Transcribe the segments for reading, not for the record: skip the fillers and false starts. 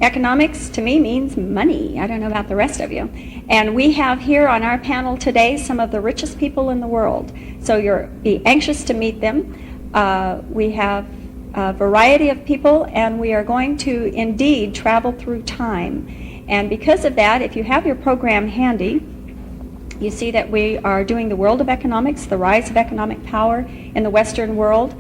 Economics to me means money. I don't know about the rest of you. And we have here on our panel today some of the richest people in the world. So you'll be anxious to meet them. We have a variety of people, and we are going to indeed travel through time. And because of that, if you have your program handy, you see that we are doing the world of economics, the rise of economic power in the Western world.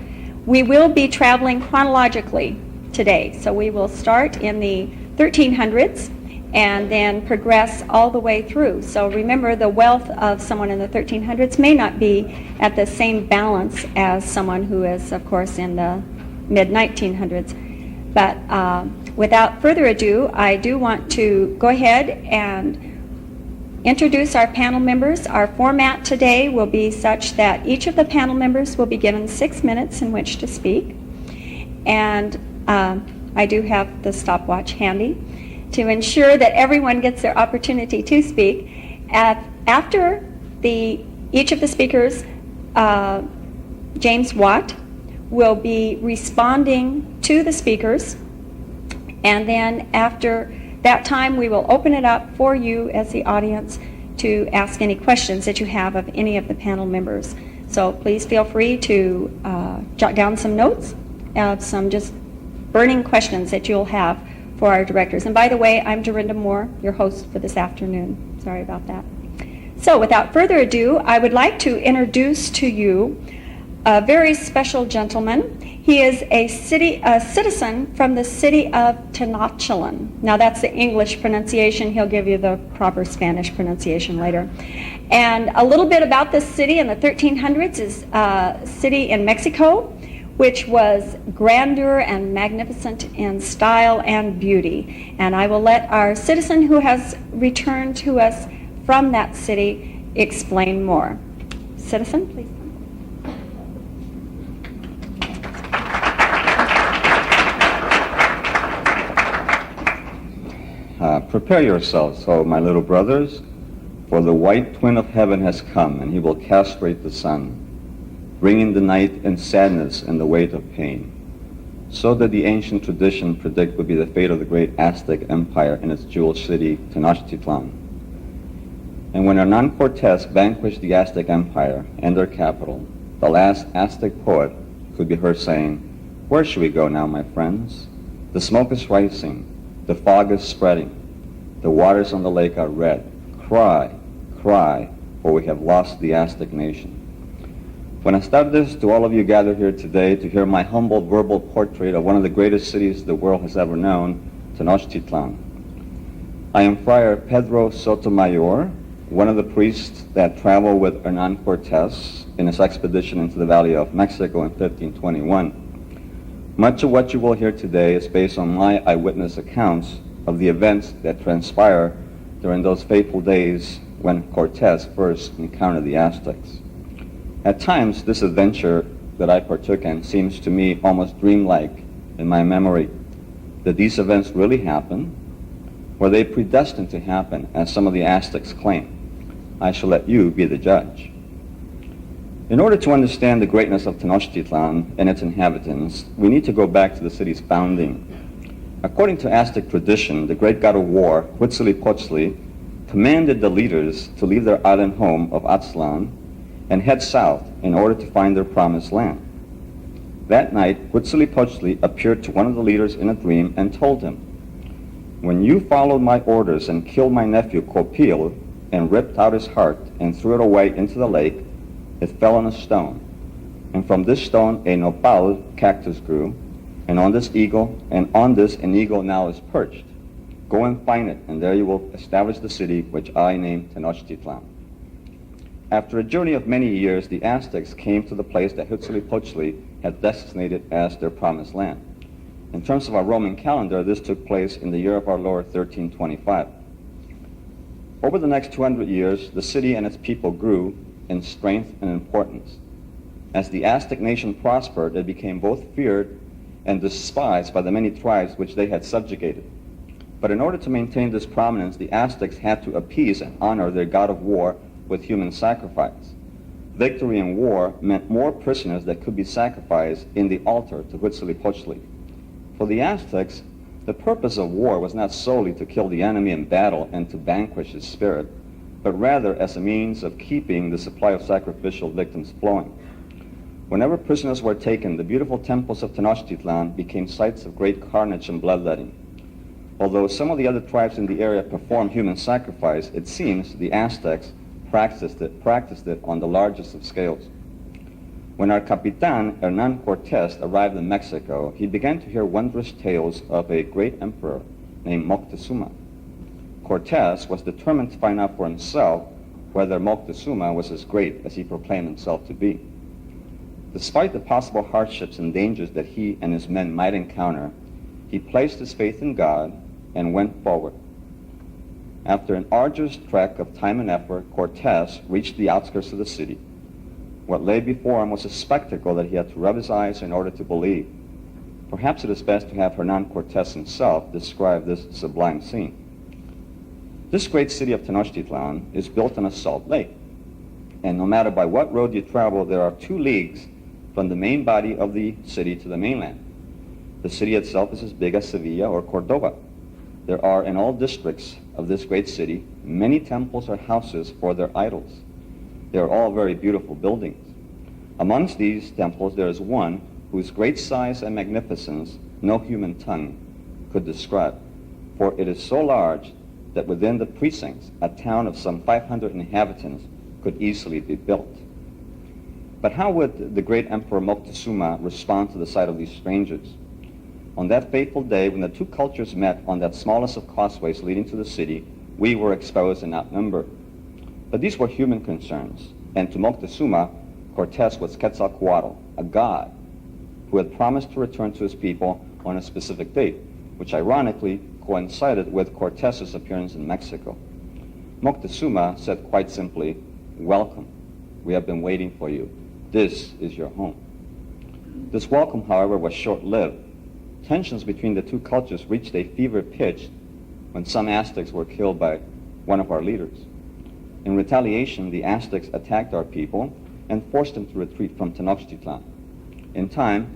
We will be traveling chronologically today. So we will start in the 1300s and then progress all the way through. So remember, the wealth of someone in the 1300s may not be at the same balance as someone who is, of course, in the mid-1900s. But without further ado, I do want to go ahead and introduce our panel members. Our format today will be such that each of the panel members will be given 6 minutes in which to speak. And I do have the stopwatch handy to ensure that everyone gets their opportunity to speak. After each of the speakers, James Watt will be responding to the speakers, and then after that time we will open it up for you as the audience to ask any questions that you have of any of the panel members. So please feel free to jot down some notes of some just burning questions that you'll have for our directors. And by the way, I'm Dorinda Moore, your host for this afternoon. Sorry about that. So without further ado, I would like to introduce to you a very special gentleman. He is a citizen from the city of Tenochtitlan. Now that's the English pronunciation. He'll give you the proper Spanish pronunciation later. And a little bit about this city in the 1300s is a city in Mexico, which was grandeur and magnificent in style and beauty. And I will let our citizen who has returned to us from that city explain more. Citizen, please. Prepare yourselves, O my little brothers, for the white twin of heaven has come, and he will castrate the sun, bringing the night and sadness and the weight of pain. So did the ancient tradition predict would be the fate of the great Aztec Empire and its jewel city, Tenochtitlan. And when Hernan Cortes vanquished the Aztec Empire and their capital, the last Aztec poet could be heard saying, "Where should we go now, my friends? The smoke is rising, the fog is spreading, the waters on the lake are red. Cry, cry, for we have lost the Aztec nation." Buenas tardes to all of you gathered here today to hear my humble verbal portrait of one of the greatest cities the world has ever known, Tenochtitlan. I am Friar Pedro Sotomayor, one of the priests that traveled with Hernan Cortes in his expedition into the Valley of Mexico in 1521. Much of what you will hear today is based on my eyewitness accounts of the events that transpire during those fateful days when Cortes first encountered the Aztecs. At times, this adventure that I partook in seems to me almost dreamlike in my memory. Did these events really happen? Were they predestined to happen, as some of the Aztecs claim? I shall let you be the judge. In order to understand the greatness of Tenochtitlan and its inhabitants, we need to go back to the city's founding. According to Aztec tradition, the great god of war, Huitzilopochtli, commanded the leaders to leave their island home of Aztlan and head south in order to find their promised land. That night, Huitzilopochtli appeared to one of the leaders in a dream and told him, "When you followed my orders and killed my nephew Copil and ripped out his heart and threw it away into the lake, it fell on a stone. And from this stone a nopal cactus grew, and on this an eagle now is perched. Go and find it, and there you will establish the city which I named Tenochtitlan." After a journey of many years, the Aztecs came to the place that Huitzilopochtli had designated as their promised land. In terms of our Roman calendar, this took place in the year of our Lord 1325. Over the next 200 years, the city and its people grew in strength and importance. As the Aztec nation prospered, it became both feared and despised by the many tribes which they had subjugated. But in order to maintain this prominence, the Aztecs had to appease and honor their god of war with human sacrifice. Victory in war meant more prisoners that could be sacrificed in the altar to Huitzilopochtli. For the Aztecs, The purpose of war was not solely to kill the enemy in battle and to vanquish his spirit, but rather as a means of keeping the supply of sacrificial victims flowing. Whenever prisoners were taken, the beautiful temples of Tenochtitlan became sites of great carnage and bloodletting. Although some of the other tribes in the area performed human sacrifice, it seems the Aztecs practiced it on the largest of scales. When our Capitan Hernan Cortés arrived in Mexico, he began to hear wondrous tales of a great emperor named Moctezuma. Cortés was determined to find out for himself whether Moctezuma was as great as he proclaimed himself to be. Despite the possible hardships and dangers that he and his men might encounter, he placed his faith in God and went forward. After an arduous trek of time and effort, Cortés reached the outskirts of the city. What lay before him was a spectacle that he had to rub his eyes in order to believe. Perhaps it is best to have Hernan Cortés himself describe this sublime scene. This great city of Tenochtitlan is built on a salt lake, and no matter by what road you travel, there are 2 leagues from the main body of the city to the mainland. The city itself is as big as Sevilla or Cordoba. There are in all districts of this great city many temples or houses for their idols. They are all very beautiful buildings. Amongst these temples there is one whose great size and magnificence no human tongue could describe, for it is so large that within the precincts a town of some 500 inhabitants could easily be built. But how would the great Emperor Moctezuma respond to the sight of these strangers? On that fateful day when the 2 cultures met on that smallest of causeways leading to the city, we were exposed and outnumbered. But these were human concerns, and to Moctezuma, Cortés was Quetzalcoatl, a god who had promised to return to his people on a specific date, which ironically coincided with Cortés's appearance in Mexico. Moctezuma said quite simply, "Welcome. We have been waiting for you. This is your home." This welcome, however, was short-lived. Tensions between the 2 cultures reached a fever pitch when some Aztecs were killed by one of our leaders. In retaliation, the Aztecs attacked our people and forced them to retreat from Tenochtitlan. In time,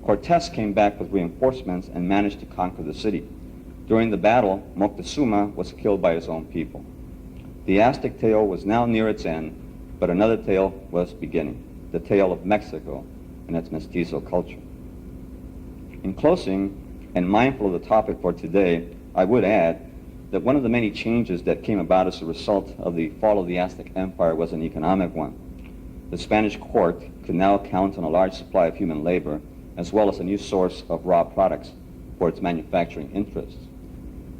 Cortés came back with reinforcements and managed to conquer the city. During the battle, Moctezuma was killed by his own people. The Aztec tale was now near its end, but another tale was beginning, the tale of Mexico and its mestizo culture. In closing, and mindful of the topic for today, I would add that one of the many changes that came about as a result of the fall of the Aztec Empire was an economic one. The Spanish court could now count on a large supply of human labor, as well as a new source of raw products for its manufacturing interests.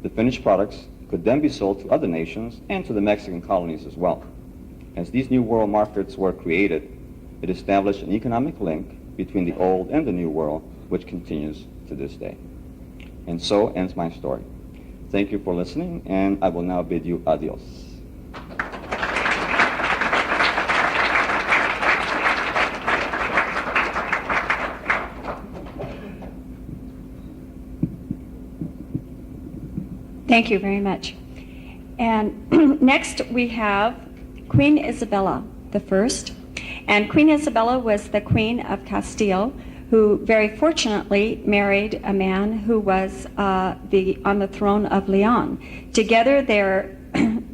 The finished products could then be sold to other nations and to the Mexican colonies as well. As these new world markets were created, it established an economic link between the old and the new world, which continues to this day. And so ends my story. Thank you for listening, and I will now bid you adios. Thank you very much. And next we have Queen Isabella I. And Queen Isabella was the Queen of Castile, who very fortunately married a man who was on the throne of Leon. Together, their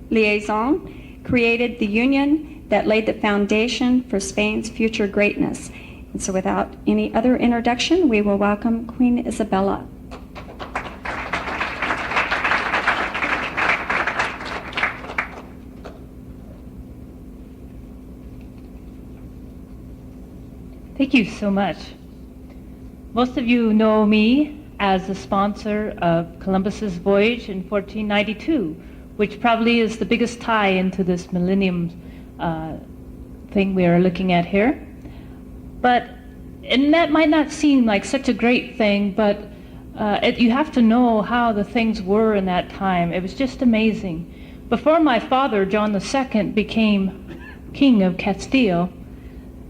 liaison created the union that laid the foundation for Spain's future greatness. And so without any other introduction, we will welcome Queen Isabella. Thank you so much. Most of you know me as the sponsor of Columbus's voyage in 1492, which probably is the biggest tie into this millennium thing we are looking at here. And that might not seem like such a great thing, but you have to know how the things were in that time. It was just amazing. Before my father, John II, became King of Castile,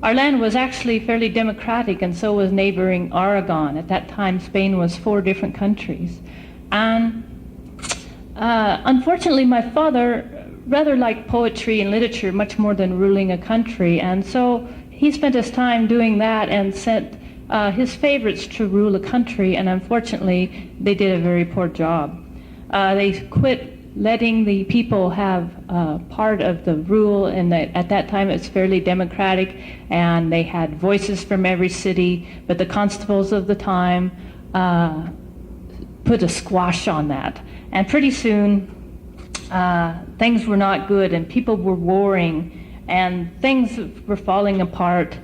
our land was actually fairly democratic, and so was neighboring Aragon. At that time, Spain was 4 different countries. And unfortunately, my father rather liked poetry and literature much more than ruling a country. And so he spent his time doing that and sent his favorites to rule a country, and unfortunately, they did a very poor job. They quit letting the people have part of the rule, and at that time it's fairly democratic, and they had voices from every city, but the constables of the time put a squash on that. And pretty soon, things were not good, and people were warring, and things were falling apart.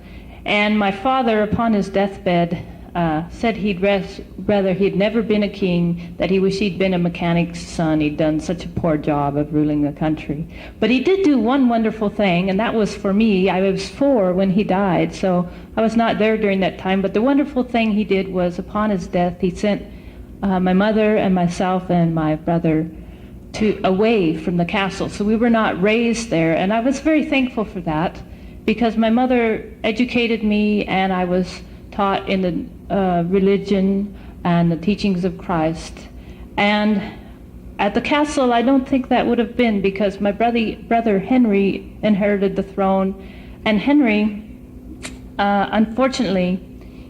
And my father, upon his deathbed, said rather he'd never been a king, that he wished he'd been a mechanic's son. He'd done such a poor job of ruling the country. But he did do one wonderful thing, and that was for me. I was 4 when he died, so I was not there during that time. But the wonderful thing he did was, upon his death, he sent my mother and myself and my brother away from the castle. So we were not raised there, and I was very thankful for that, because my mother educated me, and I was taught in the religion and the teachings of Christ. And at the castle, I don't think that would have been, because my brother Henry inherited the throne. And Henry, unfortunately,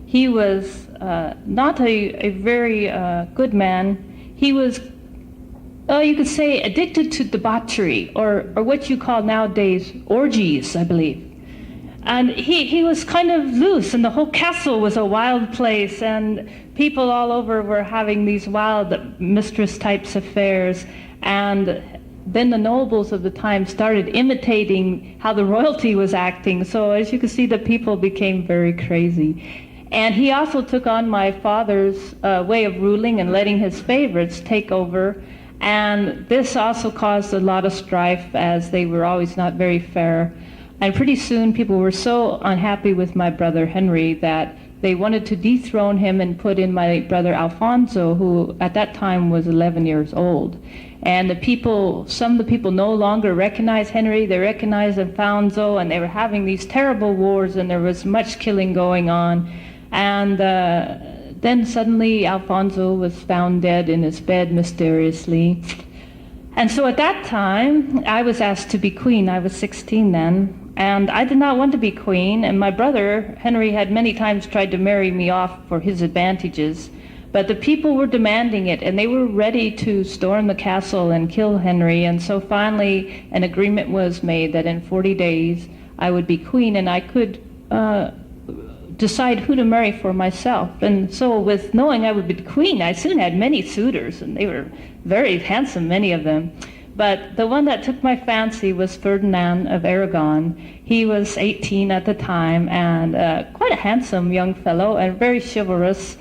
he was not a very good man. He was, you could say, addicted to debauchery, or what you call nowadays orgies, I believe. And he was kind of loose, and the whole castle was a wild place, and people all over were having these wild mistress types affairs. And then the nobles of the time started imitating how the royalty was acting. So as you can see, the people became very crazy. And he also took on my father's way of ruling and letting his favorites take over. And this also caused a lot of strife, as they were always not very fair. And pretty soon people were so unhappy with my brother Henry that they wanted to dethrone him and put in my brother Alfonso, who at that time was 11 years old. And some of the people no longer recognized Henry, they recognized Alfonso, and they were having these terrible wars, and there was much killing going on. And then suddenly Alfonso was found dead in his bed mysteriously. And so at that time, I was asked to be queen. I was 16 then. And I did not want to be queen, and my brother, Henry, had many times tried to marry me off for his advantages, but the people were demanding it, and they were ready to storm the castle and kill Henry. And so finally an agreement was made that in 40 days I would be queen, and I could decide who to marry for myself. And so with knowing I would be queen, I soon had many suitors, and they were very handsome, many of them. But the one that took my fancy was Ferdinand of Aragon. He was 18 at the time, and quite a handsome young fellow, and very chivalrous.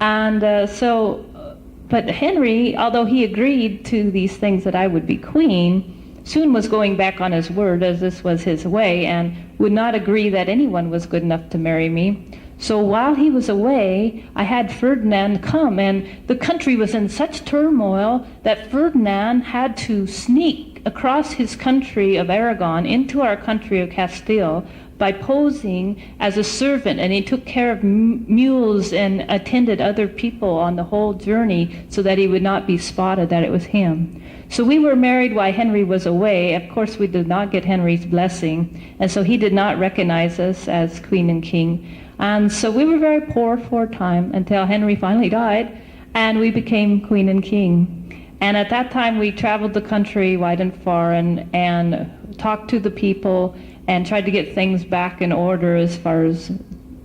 And but Henry, although he agreed to these things that I would be queen, soon was going back on his word, as this was his way, and would not agree that anyone was good enough to marry me. So while he was away, I had Ferdinand come, and the country was in such turmoil that Ferdinand had to sneak across his country of Aragon into our country of Castile by posing as a servant, and he took care of mules and attended other people on the whole journey so that he would not be spotted that it was him. So we were married while Henry was away. Of course, we did not get Henry's blessing, and so he did not recognize us as queen and king. And so we were very poor for a time until Henry finally died, and we became queen and king. And at that time, we traveled the country wide and far, and talked to the people and tried to get things back in order as far as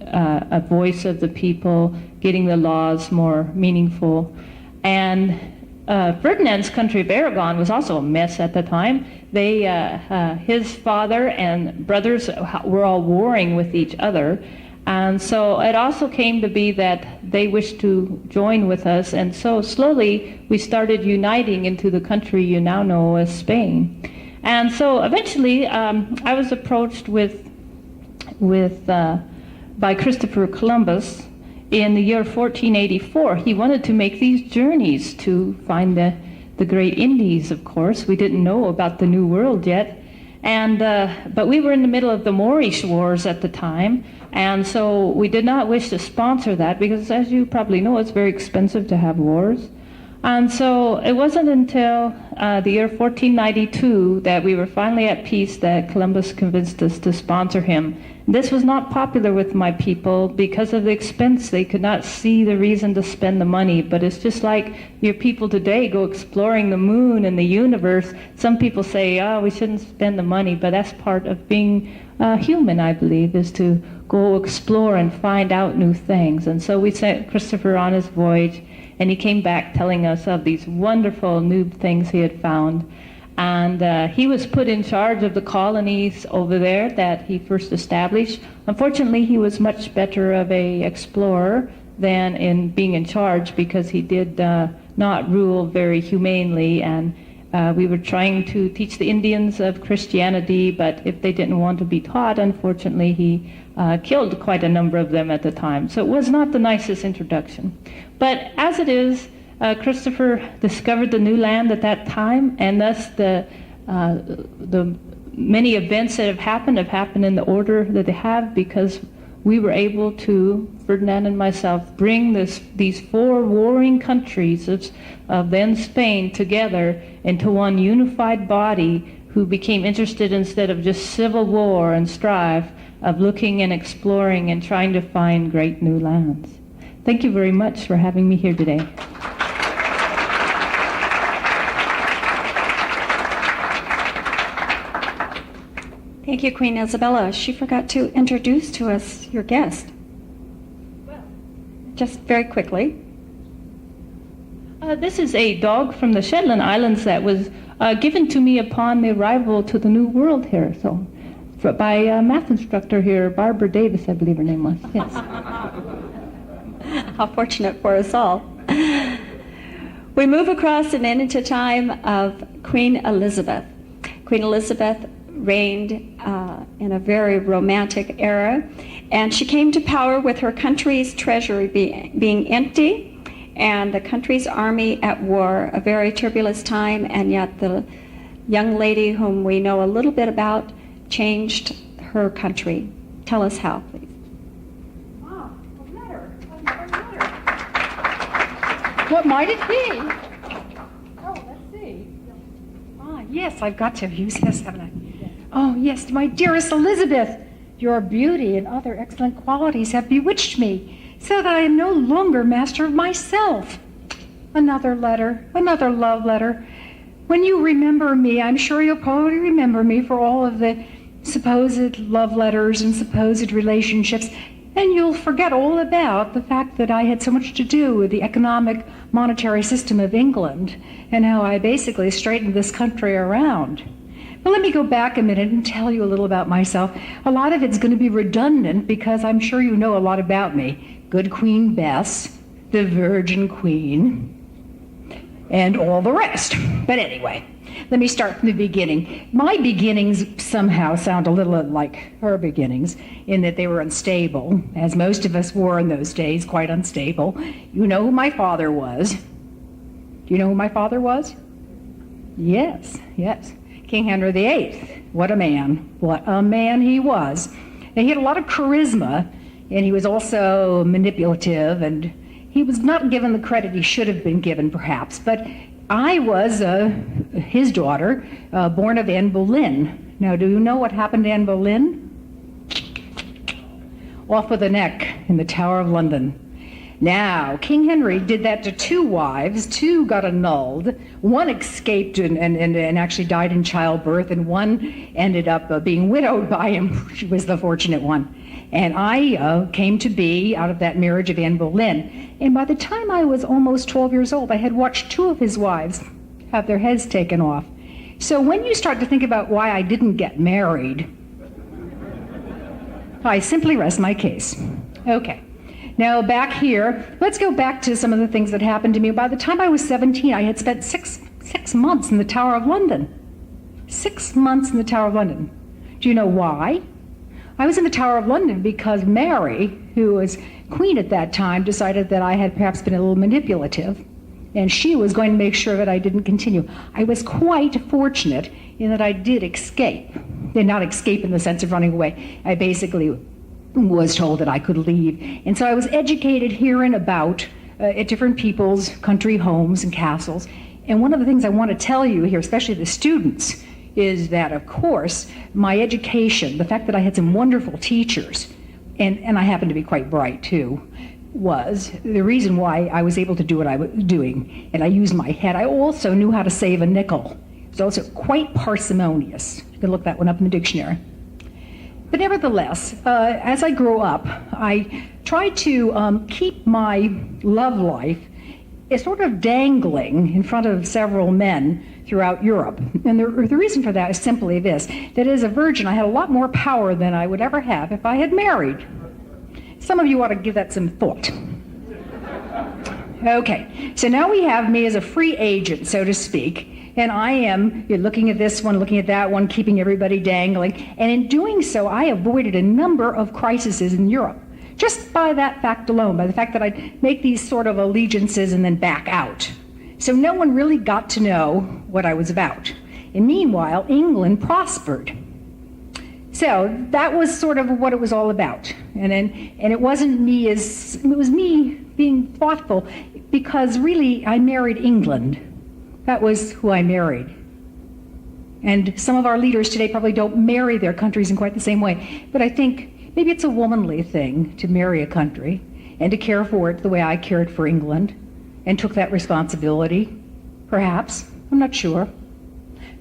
a voice of the people, getting the laws more meaningful. And Ferdinand's country of Aragon was also a mess at the time. His father and brothers were all warring with each other. And so it also came to be that they wished to join with us, and so slowly we started uniting into the country you now know as Spain. And so eventually I was approached by Christopher Columbus in the year 1484. He wanted to make these journeys to find the great Indies, of course. We didn't know about the New World yet. But we were in the middle of the Moorish Wars at the time, and so we did not wish to sponsor that, because as you probably know, it's very expensive to have wars. And so it wasn't until the year 1492 that we were finally at peace that Columbus convinced us to sponsor him. This was not popular with my people because of the expense. They could not see the reason to spend the money. But it's just like your people today go exploring the moon and the universe. Some people say, oh, we shouldn't spend the money, but that's part of being human, I believe, is to go explore and find out new things. And so we sent Christopher on his voyage, and he came back telling us of these wonderful new things he had found. And he was put in charge of the colonies over there that he first established. Unfortunately, he was much better of a explorer than in being in charge, because he did not rule very humanely. And we were trying to teach the Indians of Christianity, but if they didn't want to be taught, unfortunately, he killed quite a number of them at the time. So it was not the nicest introduction. But as it is, Christopher discovered the new land at that time, and thus the many events that have happened in the order that they have, because we were able to, Ferdinand and myself, bring these four warring countries of then Spain together into one unified body who became interested, instead of just civil war and strife, of looking and exploring and trying to find great new lands. Thank you very much for having me here today. Thank you, Queen Isabella. She forgot to introduce to us your guest. Just very quickly. This is a dog from the Shetland Islands that was given to me upon the arrival to the New World here. So, by a math instructor here, Barbara Davis, I believe her name was. Yes. How fortunate for us all. We move across and into time of Queen Elizabeth. Queen Elizabeth reigned in a very romantic era, and she came to power with her country's treasury being empty and the country's army at war, a very turbulent time, and yet the young lady whom we know a little bit about changed her country. Tell us how, please. Ah, a letter. What might it be? Oh, let's see. Ah, yes, I've got to use this, haven't I? Oh, yes, my dearest Elizabeth, your beauty and other excellent qualities have bewitched me, so that I am no longer master of myself. Another letter, another love letter. When you remember me, I'm sure you'll probably remember me for all of the supposed love letters and supposed relationships, and you'll forget all about the fact that I had so much to do with the economic monetary system of England and how I basically straightened this country around. But let me go back a minute and tell you a little about myself. A lot of it's going to be redundant because I'm sure you know a lot about me. Good Queen Bess, the Virgin Queen, and all the rest. But anyway, let me start from the beginning. My beginnings somehow sound a little like her beginnings in that they were unstable, as most of us were in those days, quite unstable. You know who my father was? Do you know who my father was? Yes, yes. King Henry VIII. What a man. What a man he was. And he had a lot of charisma, and he was also manipulative, and he was not given the credit he should have been given, perhaps. But I was his daughter, born of Anne Boleyn. Now, do you know what happened to Anne Boleyn? Off with the neck in the Tower of London. Now, King Henry did that to two wives. Two got annulled. One escaped and actually died in childbirth, and one ended up being widowed by him. She was the fortunate one. And I came to be out of that marriage of Anne Boleyn. And by the time I was almost 12 years old, I had watched two of his wives have their heads taken off. So when you start to think about why I didn't get married, I simply rest my case. Okay. Now back here, let's go back to some of the things that happened to me. By the time I was 17, I had spent six months in the Tower of London. 6 months in the Tower of London. Do you know why? I was in the Tower of London because Mary, who was queen at that time, decided that I had perhaps been a little manipulative, and she was going to make sure that I didn't continue. I was quite fortunate in that I did escape. And not escape in the sense of running away. I basically was told that I could leave. And so I was educated here and about at different people's country homes and castles. And one of the things I want to tell you here, especially the students, is that, of course, my education, the fact that I had some wonderful teachers, and I happen to be quite bright too, was the reason why I was able to do what I was doing. And I used my head. I also knew how to save a nickel. I was also quite parsimonious. You can look that one up in the dictionary. But nevertheless, as I grew up, I tried to keep my love life sort of dangling in front of several men throughout Europe. And the reason for that is simply this, that as a virgin, I had a lot more power than I would ever have if I had married. Some of you ought to give that some thought. Okay, so now we have me as a free agent, so to speak, and I am looking at this one, looking at that one, keeping everybody dangling, and in doing so, I avoided a number of crises in Europe, just by that fact alone, by the fact that I'd make these sort of allegiances and then back out. So no one really got to know what I was about. And meanwhile, England prospered. So that was sort of what it was all about. And it wasn't me it was me being thoughtful, because really I married England. That was who I married. And some of our leaders today probably don't marry their countries in quite the same way. But I think maybe it's a womanly thing to marry a country and to care for it the way I cared for England and took that responsibility. Perhaps. I'm not sure.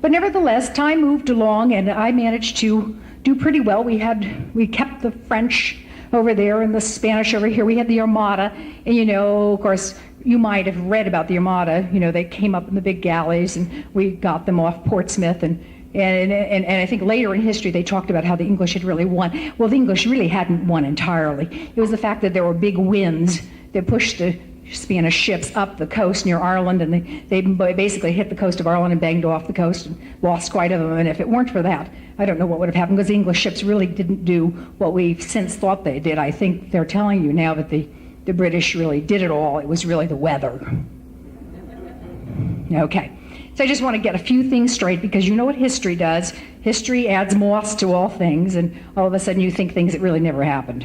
But nevertheless, time moved along and I managed to do pretty well. We kept the French over there and the Spanish over here. We had the Armada, and of course, you might have read about the Armada. They came up in the big galleys, and we got them off Portsmouth, and I think later in history they talked about how the English had really won. Well, the English really hadn't won entirely. It was the fact that there were big winds that pushed the Spanish ships up the coast near Ireland, and they basically hit the coast of Ireland and banged off the coast and lost quite a them. And if it weren't for that, I don't know what would have happened, because the English ships really didn't do what we've since thought they did. I think they're telling you now that the British really did it all. It was really the weather. Okay. So I just want to get a few things straight, because you know what history does. History adds moss to all things, and all of a sudden you think things that really never happened.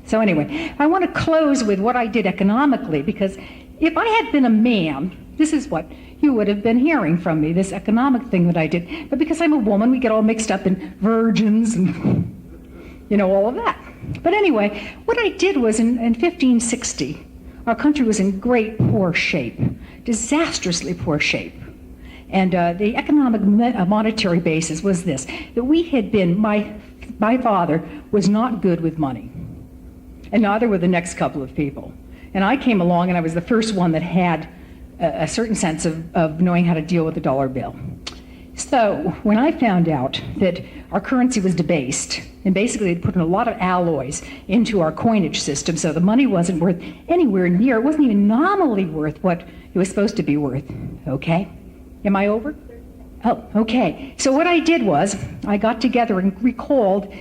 So anyway, I want to close with what I did economically, because if I had been a man, this is what you would have been hearing from me, this economic thing that I did. But because I'm a woman, we get all mixed up in virgins and, all of that. But anyway, what I did was in 1560, our country was in great poor shape, disastrously poor shape. And the economic monetary basis was this, that we had been, my father was not good with money. And neither were the next couple of people. And I came along and I was the first one that had a certain sense of knowing how to deal with the dollar bill. So when I found out that our currency was debased, and basically they'd put in a lot of alloys into our coinage system, so the money wasn't worth anywhere near, it wasn't even nominally worth what it was supposed to be worth. Okay? Am I over? Oh, okay. So what I did was I got together and recalled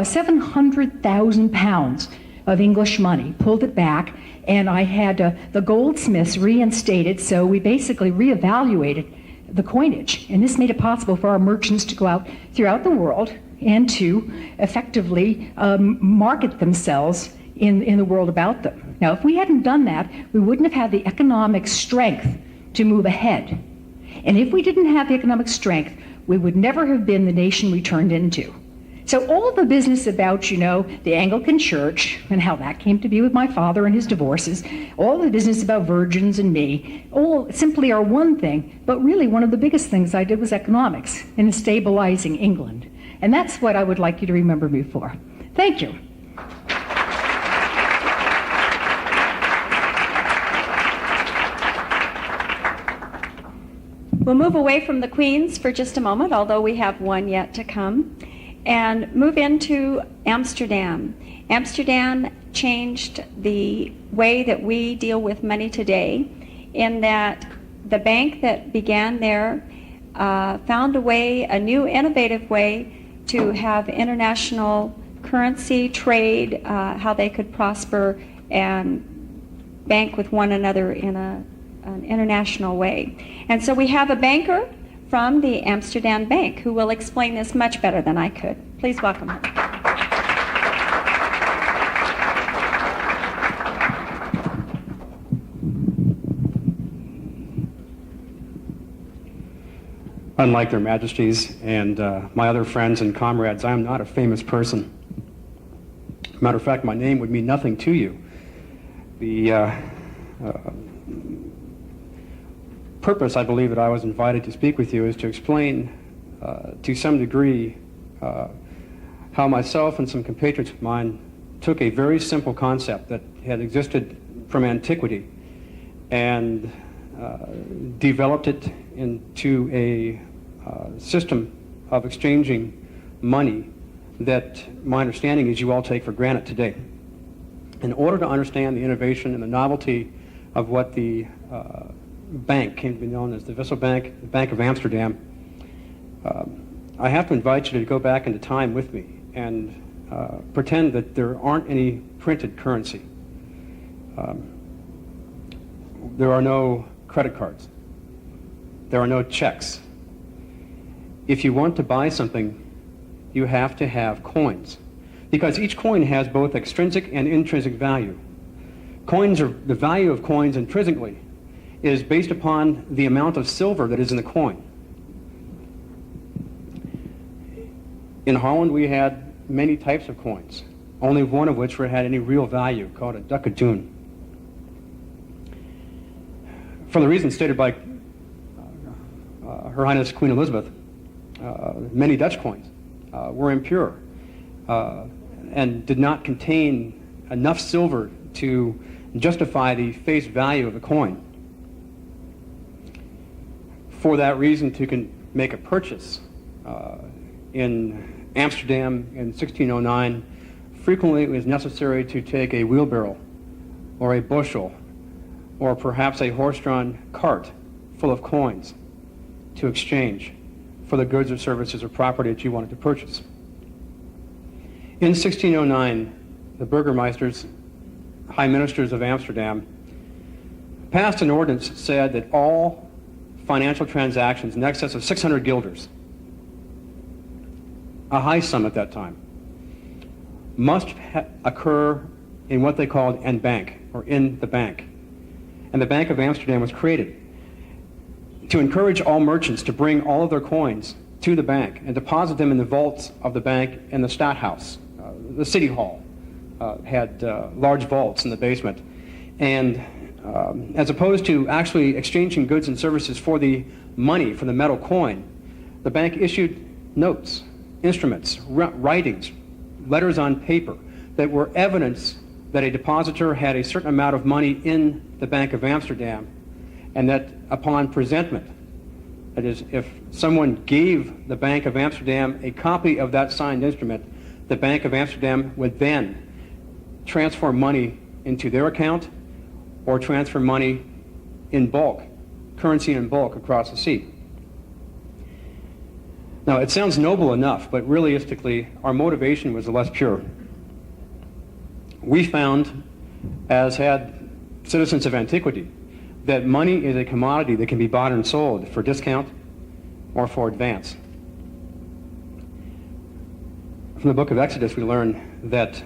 700,000 pounds of English money, pulled it back, and I had the goldsmiths reinstated, so we basically reevaluated the coinage. And this made it possible for our merchants to go out throughout the world and to effectively market themselves in the world about them. Now, if we hadn't done that, we wouldn't have had the economic strength to move ahead. And if we didn't have the economic strength, we would never have been the nation we turned into. So all of the business about, the Anglican Church and how that came to be with my father and his divorces, all the business about virgins and me, all simply are one thing, but really one of the biggest things I did was economics and stabilizing England. And that's what I would like you to remember me for. Thank you. We'll move away from the Queens for just a moment, although we have one yet to come, and move into Amsterdam. Amsterdam changed the way that we deal with money today, in that the bank that began there found a new innovative way to have international currency trade, how they could prosper and bank with one another in an international way. And so we have a banker from the Amsterdam Bank who will explain this much better than I could. Please welcome her. Unlike their majesties and my other friends and comrades, I am not a famous person. Matter of fact, my name would mean nothing to you. The purpose, I believe, that I was invited to speak with you is to explain to some degree how myself and some compatriots of mine took a very simple concept that had existed from antiquity and developed it into a system of exchanging money that my understanding is you all take for granted today. In order to understand the innovation and the novelty of what the bank came to be known as the Wissel Bank, the Bank of Amsterdam, I have to invite you to go back into time with me and pretend that there aren't any printed currency. There are no credit cards. There are no checks. If you want to buy something, you have to have coins, because each coin has both extrinsic and intrinsic value. The value of coins intrinsically is based upon the amount of silver that is in the coin. In Holland, we had many types of coins, only one of which had any real value, called a ducatoon. For the reasons stated by Her Highness Queen Elizabeth, many Dutch coins were impure and did not contain enough silver to justify the face value of the coin. For that reason, to make a purchase in Amsterdam in 1609, frequently it was necessary to take a wheelbarrow or a bushel or perhaps a horse-drawn cart full of coins to exchange for the goods or services or property that you wanted to purchase. In 1609, the burgermeisters, high ministers of Amsterdam, passed an ordinance that said that all financial transactions in excess of 600 guilders, a high sum at that time, must occur in what they called en bank, or in the bank. And the Bank of Amsterdam was created to encourage all merchants to bring all of their coins to the bank and deposit them in the vaults of the bank in the Stadthouse. The city hall had large vaults in the basement. And as opposed to actually exchanging goods and services for the money, for the metal coin, the bank issued notes, instruments, writings, letters on paper that were evidence that a depositor had a certain amount of money in the Bank of Amsterdam, and that upon presentment, that is, if someone gave the Bank of Amsterdam a copy of that signed instrument, the Bank of Amsterdam would then transfer money into their account or transfer money in bulk, currency in bulk across the sea. Now, it sounds noble enough, but realistically, our motivation was less pure. We found, as had citizens of antiquity, that money is a commodity that can be bought and sold for discount or for advance. From the book of Exodus, we learn that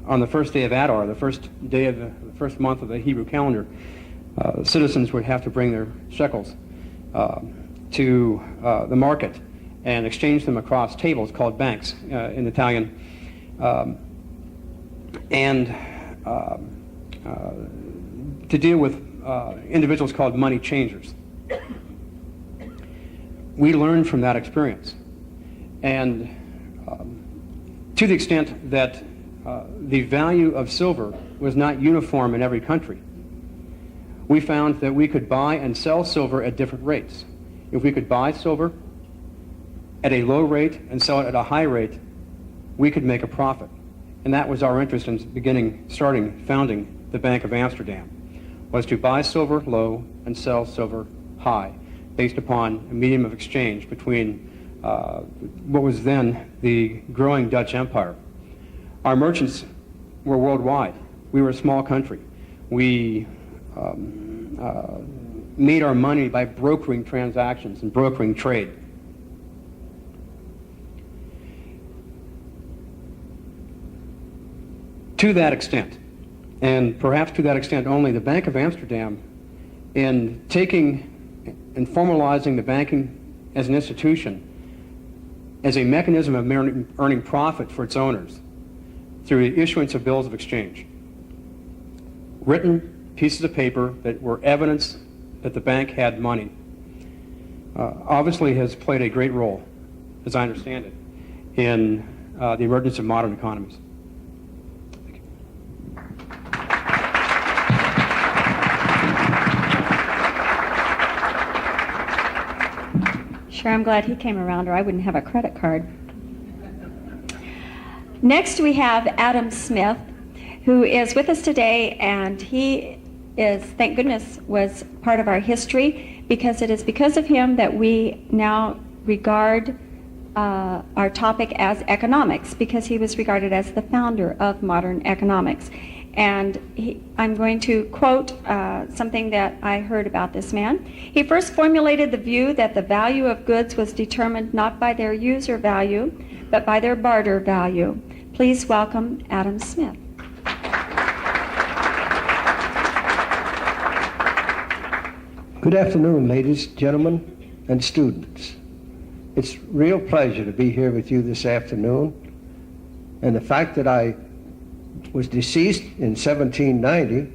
on the first day of Adar, the first day of the first month of the Hebrew calendar, citizens would have to bring their shekels to the market and exchange them across tables called banks in Italian, and to deal with individuals called money changers. We learned from that experience, and to the extent that the value of silver was not uniform in every country, we found that we could buy and sell silver at different rates. If we could buy silver at a low rate and sell it at a high rate, we could make a profit. And that was our interest in founding the Bank of Amsterdam, was to buy silver low and sell silver high, based upon a medium of exchange between what was then the growing Dutch Empire. Our merchants were worldwide. We were a small country. We made our money by brokering transactions and brokering trade. To that extent, and perhaps to that extent only, the Bank of Amsterdam, in taking and formalizing the banking as an institution as a mechanism of earning profit for its owners through the issuance of bills of exchange. Written pieces of paper that were evidence that the bank had money. Obviously has played a great role, as I understand it, in the emergence of modern economies. Thank you. Sure, I'm glad he came around, or I wouldn't have a credit card. Next, we have Adam Smith, who is with us today, and he is, thank goodness, was part of our history, because it is because of him that we now regard our topic as economics, because he was regarded as the founder of modern economics. And I'm going to quote something that I heard about this man. He first formulated the view that the value of goods was determined not by their user value, but by their barter value. Please welcome Adam Smith. Good afternoon, ladies, gentlemen, and students. It's a real pleasure to be here with you this afternoon. And the fact that I was deceased in 1790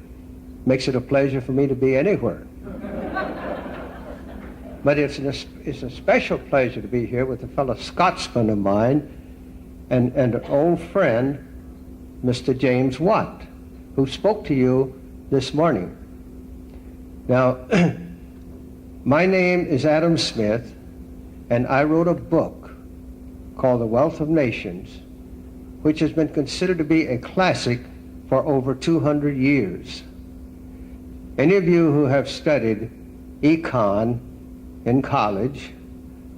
makes it a pleasure for me to be anywhere. But it's a special pleasure to be here with a fellow Scotsman of mine and an old friend, Mr. James Watt, who spoke to you this morning. Now, my name is Adam Smith, and I wrote a book called The Wealth of Nations, which has been considered to be a classic for over 200 years. Any of you who have studied econ in college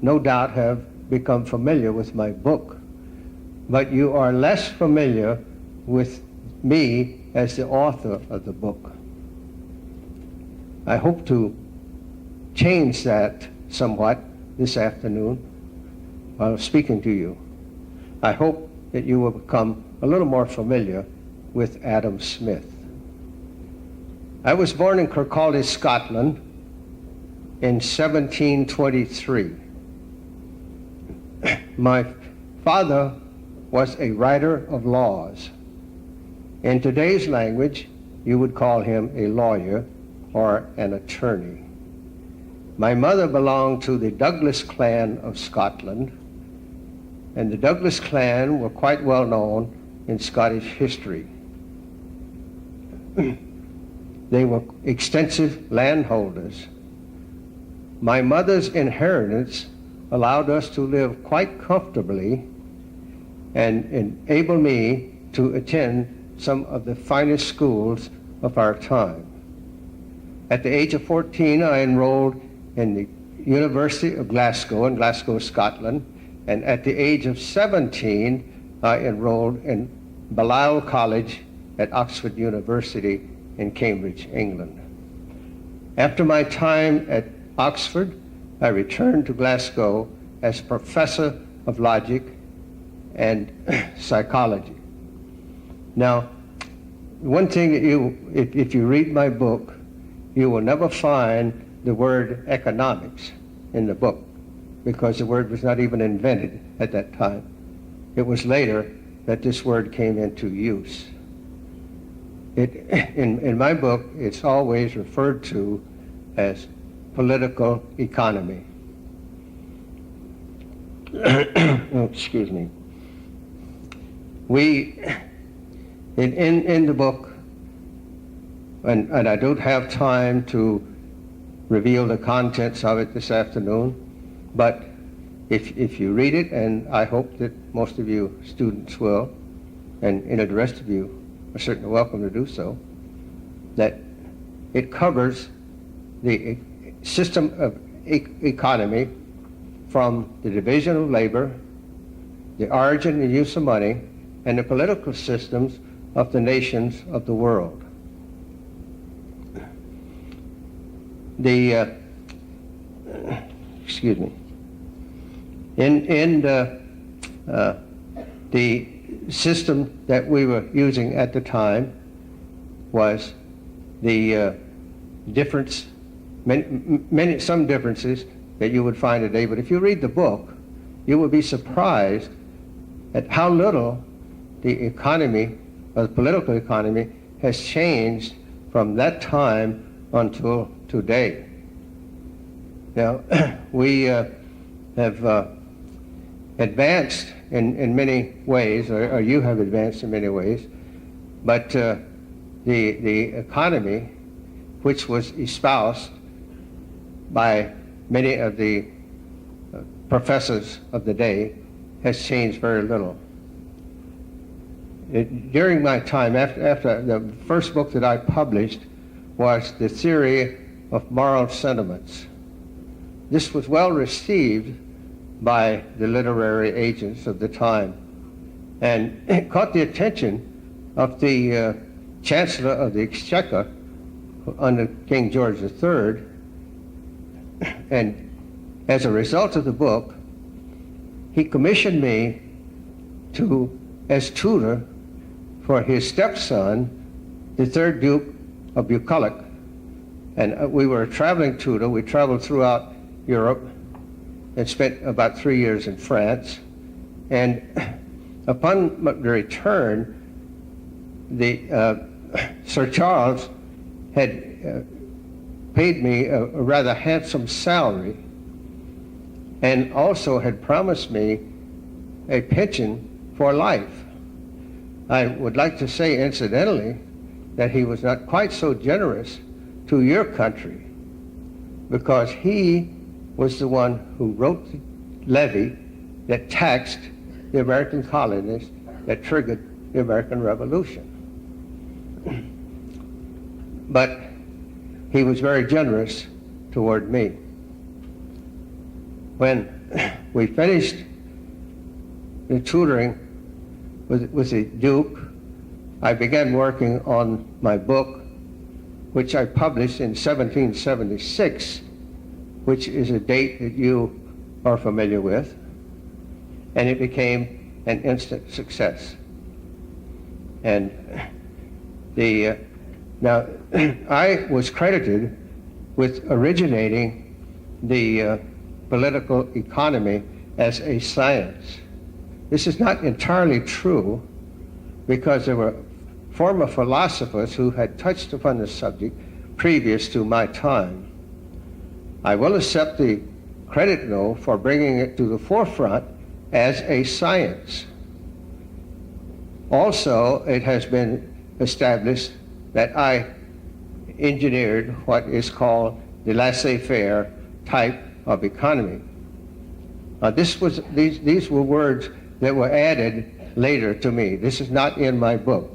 no doubt have become familiar with my book, but you are less familiar with me as the author of the book. I hope to change that somewhat this afternoon while speaking to you. I hope that you will become a little more familiar with Adam Smith. I was born in Kirkcaldy, Scotland in 1723. My father was a writer of laws. In today's language, you would call him a lawyer or an attorney. My mother belonged to the Douglas clan of Scotland, and the Douglas clan were quite well known in Scottish history. They were extensive landholders. My mother's inheritance allowed us to live quite comfortably and enabled me to attend some of the finest schools of our time. At the age of 14, I enrolled in the University of Glasgow in Glasgow, Scotland, and at the age of 17, I enrolled in Balliol College at Oxford University in Cambridge, England. After my time at Oxford, I returned to Glasgow as professor of logic and psychology. Now, one thing that if you read my book, you will never find the word economics in the book, because the word was not even invented at that time. It was later that this word came into use. In my book, it's always referred to as political economy. Oh, excuse me. In the book, and I don't have time to reveal the contents of it this afternoon, but if you read it, and I hope that most of you students will, and the rest of you are certainly welcome to do so, that it covers the system of economy from the division of labor, the origin and use of money, and the political systems of the nations of the world. Excuse me. In the system that we were using at the time was the difference, some differences that you would find today. But if you read the book, you will be surprised at how little the economy, or the political economy, has changed from that time until today. Now, we have advanced in many ways, or you have advanced in many ways, but the economy, which was espoused by many of the professors of the day, has changed very little. During my time, after the first book that I published was The Theory of Moral Sentiments. This was well received by the literary agents of the time, and it caught the attention of the Chancellor of the Exchequer under King George III, and as a result of the book, he commissioned me as tutor for his stepson, the third Duke of Bucolic. And we were a traveling tutor. We traveled throughout Europe and spent about 3 years in France. And upon the return, Sir Charles had paid me a rather handsome salary, and also had promised me a pension for life. I would like to say, incidentally, that he was not quite so generous to your country, because he was the one who wrote the levy that taxed the American colonies that triggered the American Revolution. But he was very generous toward me. When we finished the tutoring with the Duke, I began working on my book, which I published in 1776, which is a date that you are familiar with, and it became an instant success. And now I was credited with originating the political economy as a science. This is not entirely true, because there were former philosophers who had touched upon the subject previous to my time. I will accept the credit, though, for bringing it to the forefront as a science. Also, it has been established that I engineered what is called the laissez-faire type of economy. These were words that were added later to me. This is not in my book.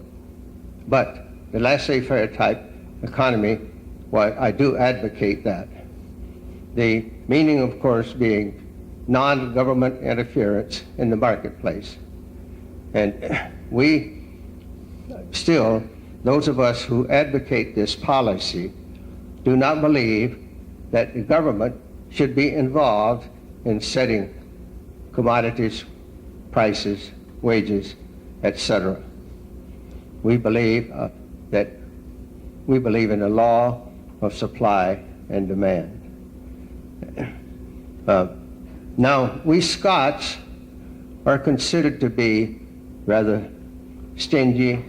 But the laissez-faire type economy, well, I do advocate that. The meaning, of course, being non-government interference in the marketplace. And we still, those of us who advocate this policy, do not believe that the government should be involved in setting commodities, prices, wages, etc. We believe we believe in the law of supply and demand. Now, we Scots are considered to be rather stingy,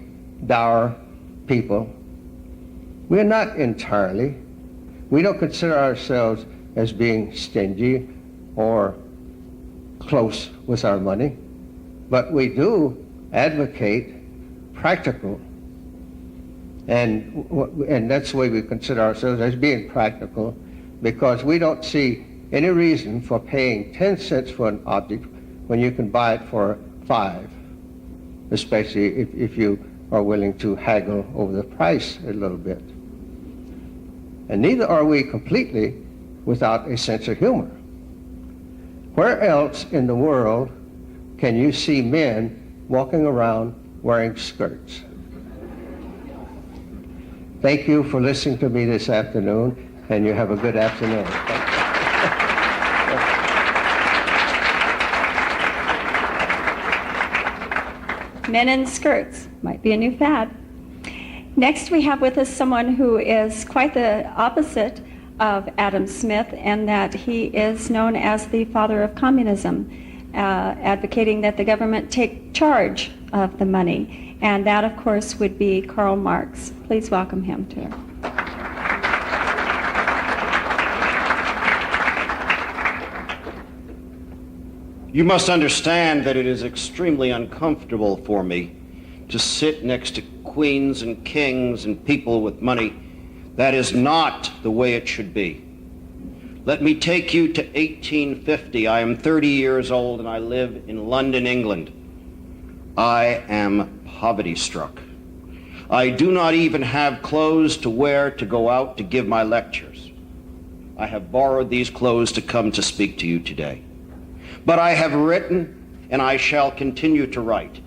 dour people. We're not entirely. We don't consider ourselves as being stingy or close with our money, but we do advocate practical, and that's the way we consider ourselves, as being practical, because we don't see any reason for paying 10 cents for an object when you can buy it for 5, especially if you are willing to haggle over the price a little bit. And neither are we completely without a sense of humor. Where else in the world can you see men walking around wearing skirts? Thank you for listening to me this afternoon, and you have a good afternoon. Men in skirts might be a new fad. Next, we have with us someone who is quite the opposite of Adam Smith, and that he is known as the father of communism, advocating that the government take charge of the money. And that, of course, would be Karl Marx. Please welcome him to her. You must understand that it is extremely uncomfortable for me to sit next to queens and kings and people with money. That is not the way it should be. Let me take you to 1850. I am 30 years old and I live in London, England. I am poverty-struck. I do not even have clothes to wear to go out to give my lectures. I have borrowed these clothes to come to speak to you today. But I have written, and I shall continue to write,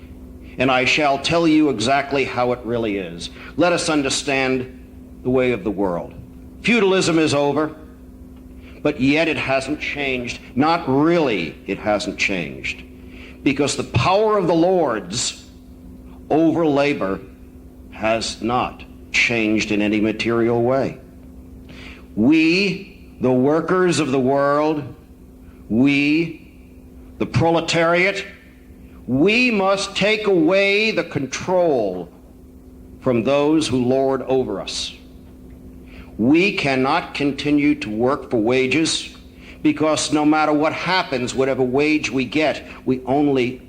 and I shall tell you exactly how it really is. Let us understand the way of the world. Feudalism is over, but yet it hasn't changed. Not really, it hasn't changed. Because the power of the lords over labor has not changed in any material way. We, the workers of the world, we, the proletariat, we must take away the control from those who lord over us. We cannot continue to work for wages because no matter what happens, whatever wage we get, we only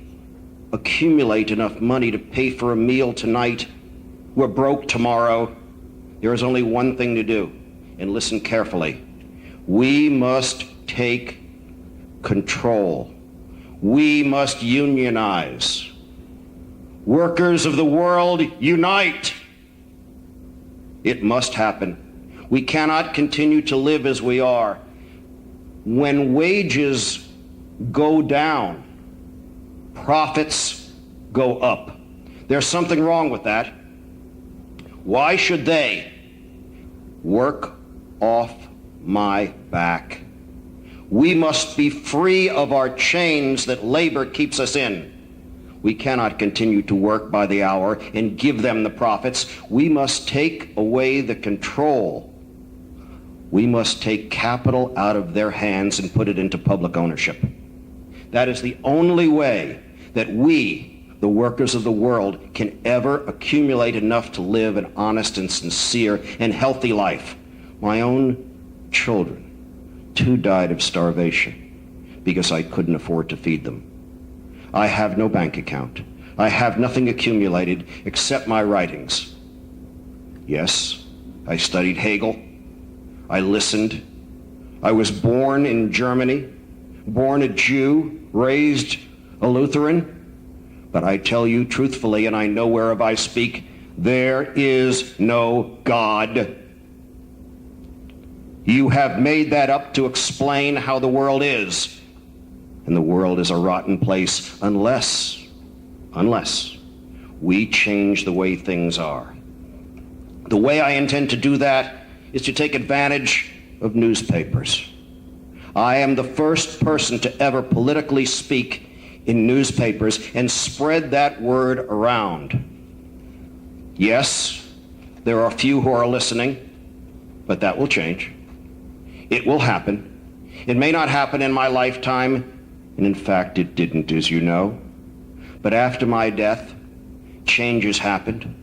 accumulate enough money to pay for a meal tonight. We're broke tomorrow. There is only one thing to do, and listen carefully. We must take control. We must unionize. Workers of the world, unite. It must happen. We cannot continue to live as we are. When wages go down, profits go up. There's something wrong with that. Why should they work off my back? We must be free of our chains that labor keeps us in. We cannot continue to work by the hour and give them the profits. We must take away the control. We must take capital out of their hands and put it into public ownership. That is the only way that we, the workers of the world, can ever accumulate enough to live an honest and sincere and healthy life. My own children, 2 died of starvation because I couldn't afford to feed them. I have no bank account. I have nothing accumulated except my writings. Yes, I studied Hegel. I listened. I was born in Germany, born a Jew, raised a Lutheran. But I tell you truthfully, and I know whereof I speak, there is no God. You have made that up to explain how the world is. And the world is a rotten place unless we change the way things are. The way I intend to do that is to take advantage of newspapers. I am the first person to ever politically speak in newspapers and spread that word around. Yes, there are a few who are listening, but that will change. It will happen. It may not happen in my lifetime, and in fact it didn't, as you know. But after my death, changes happened.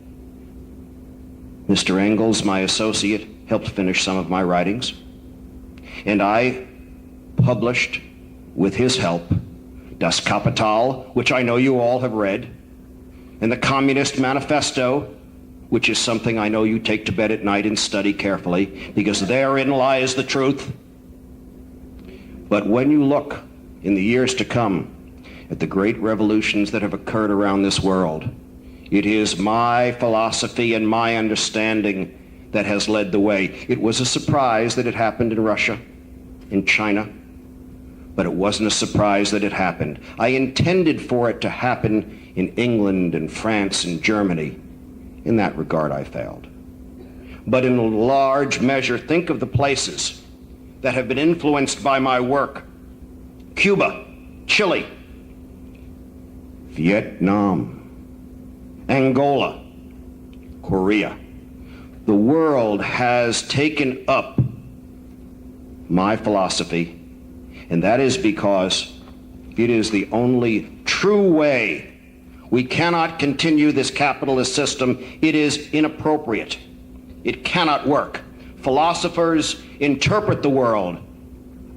Mr. Engels, my associate, helped finish some of my writings. And I published, with his help, Das Kapital, which I know you all have read, and the Communist Manifesto, which is something I know you take to bed at night and study carefully, because therein lies the truth. But when you look in the years to come at the great revolutions that have occurred around this world, it is my philosophy and my understanding that has led the way. It was a surprise that it happened in Russia, in China, but it wasn't a surprise that it happened. I intended for it to happen in England and France and Germany. In that regard, I failed. But in a large measure, think of the places that have been influenced by my work. Cuba, Chile, Vietnam, Angola, Korea. The world has taken up my philosophy, and that is because it is the only true way. We cannot continue this capitalist system. It is inappropriate. It cannot work. Philosophers interpret the world.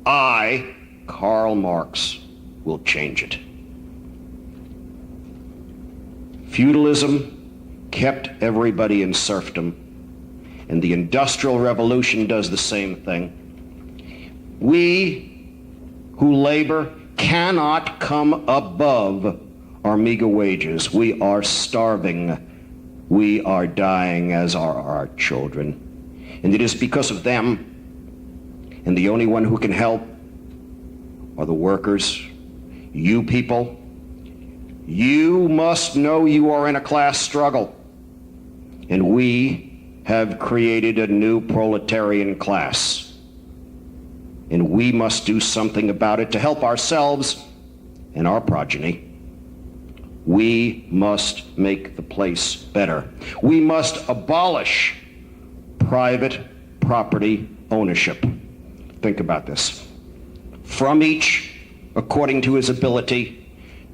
I, Karl Marx, will change it. Feudalism kept everybody in serfdom, and the Industrial Revolution does the same thing. We who labor cannot come above our meager wages. We are starving. We are dying, as are our children. And it is because of them, and the only one who can help are the workers. You people, you must know you are in a class struggle. And we have created a new proletarian class. And we must do something about it to help ourselves and our progeny. We must make the place better. We must abolish private property ownership. Think about this. From each according to his ability,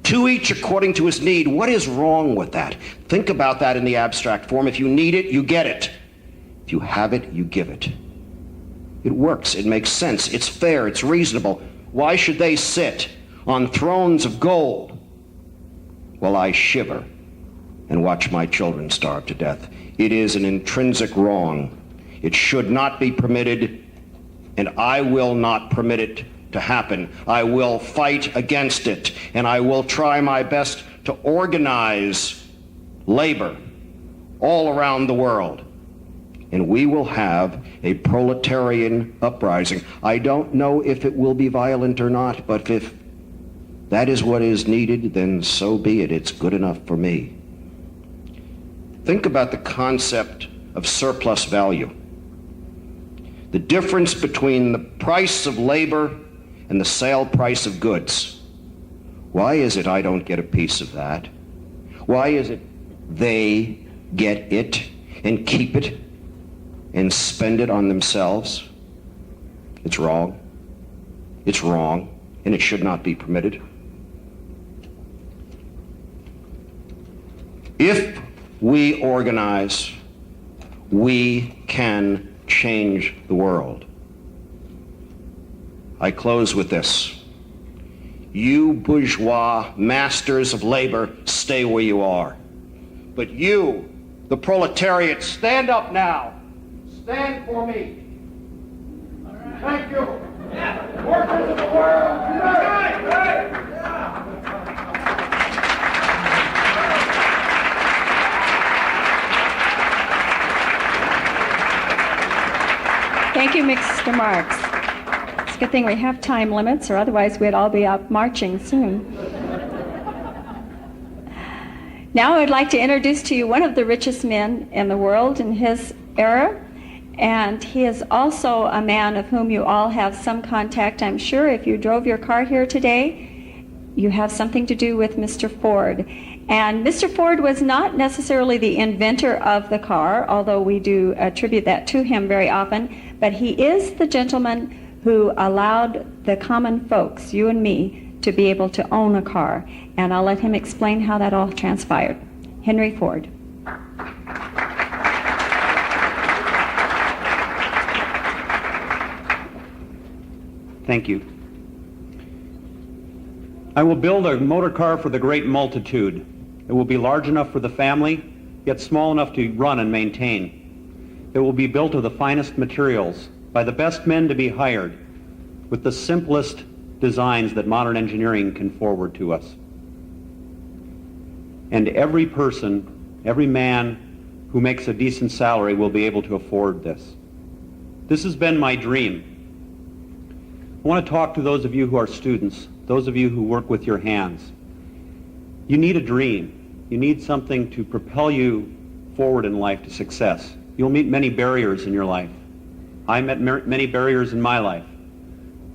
to each according to his need. What is wrong with that? Think about that in the abstract form. If you need it, you get it. If you have it, you give it. It works. It makes sense. It's fair. It's reasonable. Why should they sit on thrones of gold while I shiver and watch my children starve to death? It is an intrinsic wrong. It should not be permitted, and I will not permit it to happen. I will fight against it, and I will try my best to organize labor all around the world. And we will have a proletarian uprising. I don't know if it will be violent or not, but if that is what is needed, then so be it. It's good enough for me. Think about the concept of surplus value. The difference between the price of labor and the sale price of goods. Why is it I don't get a piece of that? Why is it they get it and keep it and spend it on themselves? It's wrong. It's wrong, and it should not be permitted. If we organize, we can change the world. I close with this. You bourgeois masters of labor, stay where you are. But you, the proletariat, stand up now. Stand for me. Thank you. Workers of the world, unite! Thank you, Mr. Marks. It's a good thing we have time limits, or otherwise we'd all be out marching soon. Now I would like to introduce to you one of the richest men in the world in his era, and he is also a man of whom you all have some contact. I'm sure if you drove your car here today, you have something to do with Mr. Ford. And Mr. Ford was not necessarily the inventor of the car, although we do attribute that to him very often, but he is the gentleman who allowed the common folks, you and me, to be able to own a car. And I'll let him explain how that all transpired. Henry Ford. Thank you. I will build a motor car for the great multitude. It will be large enough for the family, yet small enough to run and maintain. It will be built of the finest materials, by the best men to be hired, with the simplest designs that modern engineering can forward to us. And every person, every man who makes a decent salary will be able to afford this. This has been my dream. I want to talk to those of you who are students, those of you who work with your hands. You need a dream. You need something to propel you forward in life to success. You'll meet many barriers in your life. I met many barriers in my life.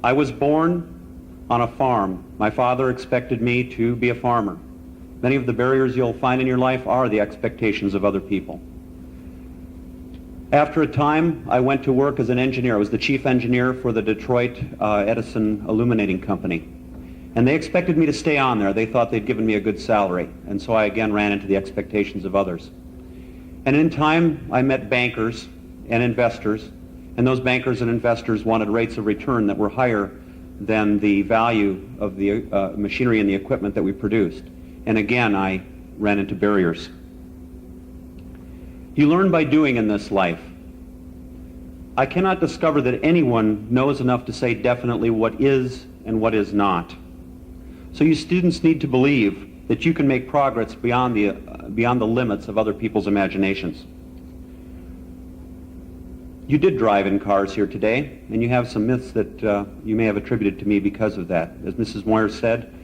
I was born on a farm. My father expected me to be a farmer. Many of the barriers you'll find in your life are the expectations of other people. After a time, I went to work as an engineer. I was the chief engineer for the Detroit Edison Illuminating Company. And they expected me to stay on there. They thought they'd given me a good salary. And so I again ran into the expectations of others. And in time, I met bankers and investors. And those bankers and investors wanted rates of return that were higher than the value of the machinery and the equipment that we produced. And again, I ran into barriers. You learn by doing in this life. I cannot discover that anyone knows enough to say definitely what is and what is not. So you students need to believe that you can make progress beyond the limits of other people's imaginations. You did drive in cars here today, and you have some myths that you may have attributed to me because of that. As Mrs. Moyer said,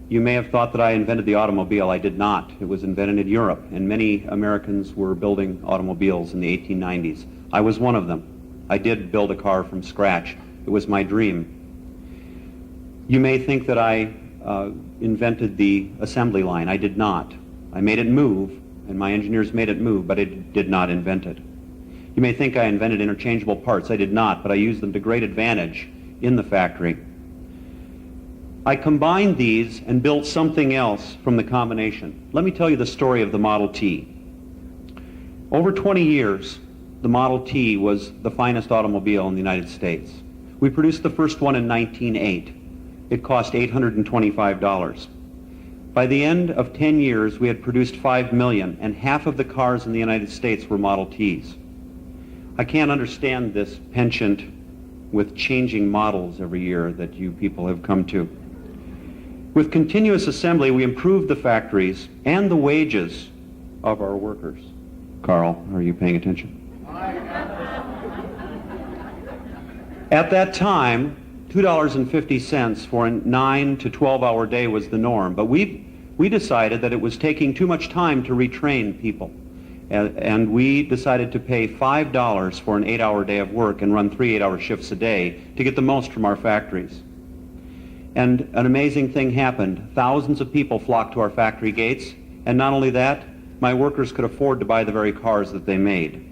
you may have thought that I invented the automobile. I did not. It was invented in Europe, and many Americans were building automobiles in the 1890s. I was one of them. I did build a car from scratch. It was my dream. You may think that I invented the assembly line. I did not. I made it move, and my engineers made it move, but I did not invent it. You may think I invented interchangeable parts. I did not, but I used them to great advantage in the factory. I combined these and built something else from the combination. Let me tell you the story of the Model T. Over 20 years, the Model T was the finest automobile in the United States. We produced the first one in 1908. It cost $825. By the end of 10 years, we had produced 5 million, and half of the cars in the United States were Model Ts. I can't understand this penchant with changing models every year that you people have come to. With continuous assembly, we improved the factories and the wages of our workers. Carl, are you paying attention? At that time, $2.50 for a 9 to 12-hour day was the norm, but we decided that it was taking too much time to retrain people. And we decided to pay $5 for an 8-hour day of work and run 3 8-hour shifts a day to get the most from our factories. And an amazing thing happened. Thousands of people flocked to our factory gates, and not only that, my workers could afford to buy the very cars that they made.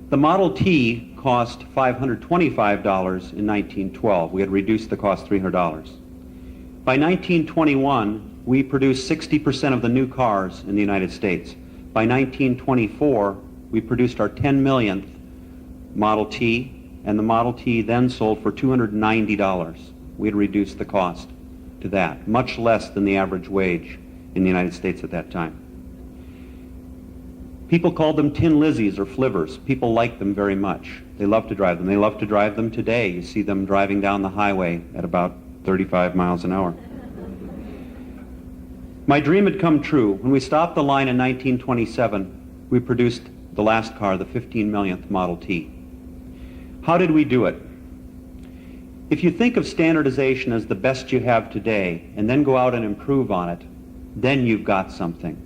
The Model T cost $525 in 1912. We had reduced the cost $300. By 1921, we produced 60% of the new cars in the United States. By 1924, we produced our 10 millionth Model T, and the Model T then sold for $290. We had reduced the cost to that, much less than the average wage in the United States at that time. People called them Tin Lizzies or Flivvers. People liked them very much. They love to drive them. They love to drive them today. You see them driving down the highway at about 35 miles an hour. My dream had come true. When we stopped the line in 1927, we produced the last car, the 15 millionth Model T. How did we do it? If you think of standardization as the best you have today and then go out and improve on it, then you've got something.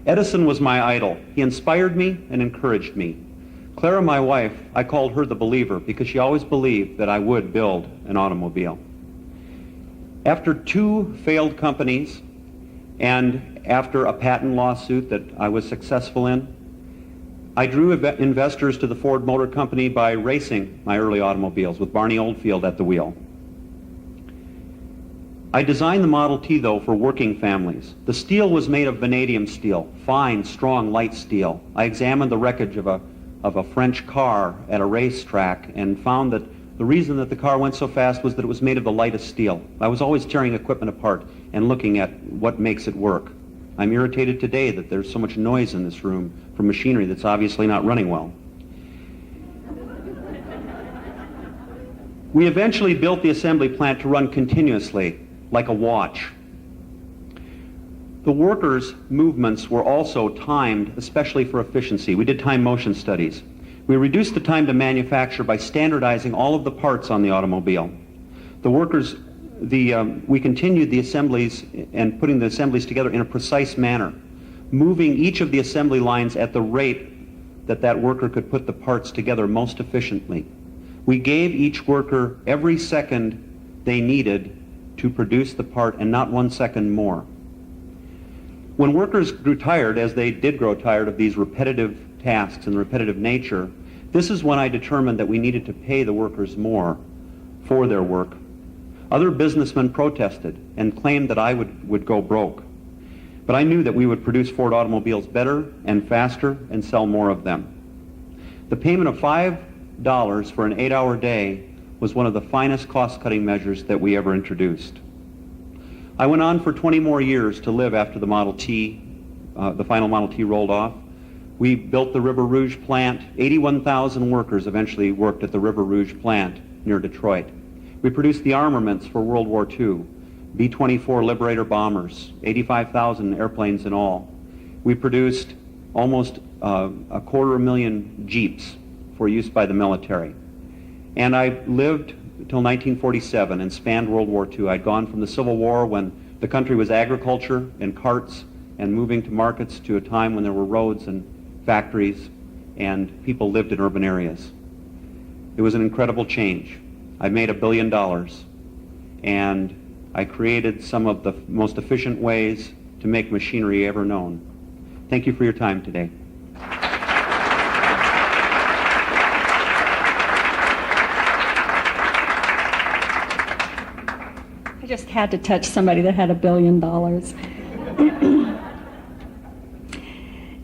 Edison was my idol. He inspired me and encouraged me. Clara, my wife, I called her the believer because she always believed that I would build an automobile. After 2 failed companies and after a patent lawsuit that I was successful in, I drew investors to the Ford Motor Company by racing my early automobiles with Barney Oldfield at the wheel. I designed the Model T, though, for working families. The steel was made of vanadium steel, fine, strong, light steel. I examined the wreckage of a French car at a racetrack and found that the reason that the car went so fast was that it was made of the lightest steel. I was always tearing equipment apart and looking at what makes it work. I'm irritated today that there's so much noise in this room from machinery that's obviously not running well. We eventually built the assembly plant to run continuously, like a watch. The workers' movements were also timed, especially for efficiency. We did time motion studies. We reduced the time to manufacture by standardizing all of the parts on the automobile. The workers, we continued the assemblies and putting the assemblies together in a precise manner, moving each of the assembly lines at the rate that that worker could put the parts together most efficiently. We gave each worker every second they needed to produce the part and not 1 second more. When workers grew tired, as they did grow tired of these repetitive tasks and the repetitive nature, this is when I determined that we needed to pay the workers more for their work. Other businessmen protested and claimed that I would go broke. But I knew that we would produce Ford automobiles better and faster and sell more of them. The payment of $5 for an 8-hour day was one of the finest cost-cutting measures that we ever introduced. I went on for 20 more years to live after the Model T, the final Model T rolled off. We built the River Rouge plant. 81,000 workers eventually worked at the River Rouge plant near Detroit. We produced the armaments for World War II, B-24 Liberator bombers, 85,000 airplanes in all. We produced almost 250,000 Jeeps for use by the military. And I lived until 1947 and spanned World War II. I'd gone from the Civil War when the country was agriculture and carts and moving to markets to a time when there were roads and factories and people lived in urban areas. It was an incredible change. I made $1 billion and I created some of the most efficient ways to make machinery ever known. Thank you for your time today. I just had to touch somebody that had $1 billion.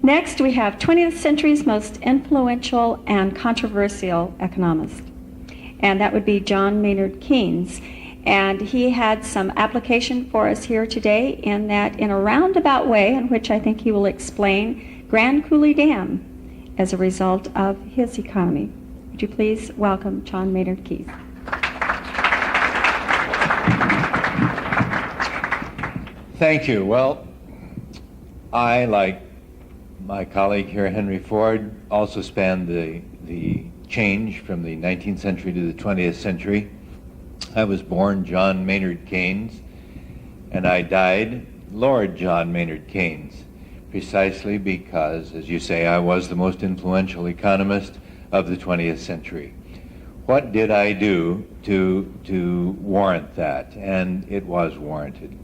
Next, we have 20th century's most influential and controversial economist, and that would be John Maynard Keynes. And he had some application for us here today in that, in a roundabout way, in which I think he will explain Grand Coulee Dam as a result of his economy. Would you please welcome John Maynard Keynes? Thank you. Well, I, like my colleague here, Henry Ford, also spanned the change from the 19th century to the 20th century. I was born John Maynard Keynes, and I died Lord John Maynard Keynes, precisely because, as you say, I was the most influential economist of the 20th century. What did I do to warrant that? And it was warranted.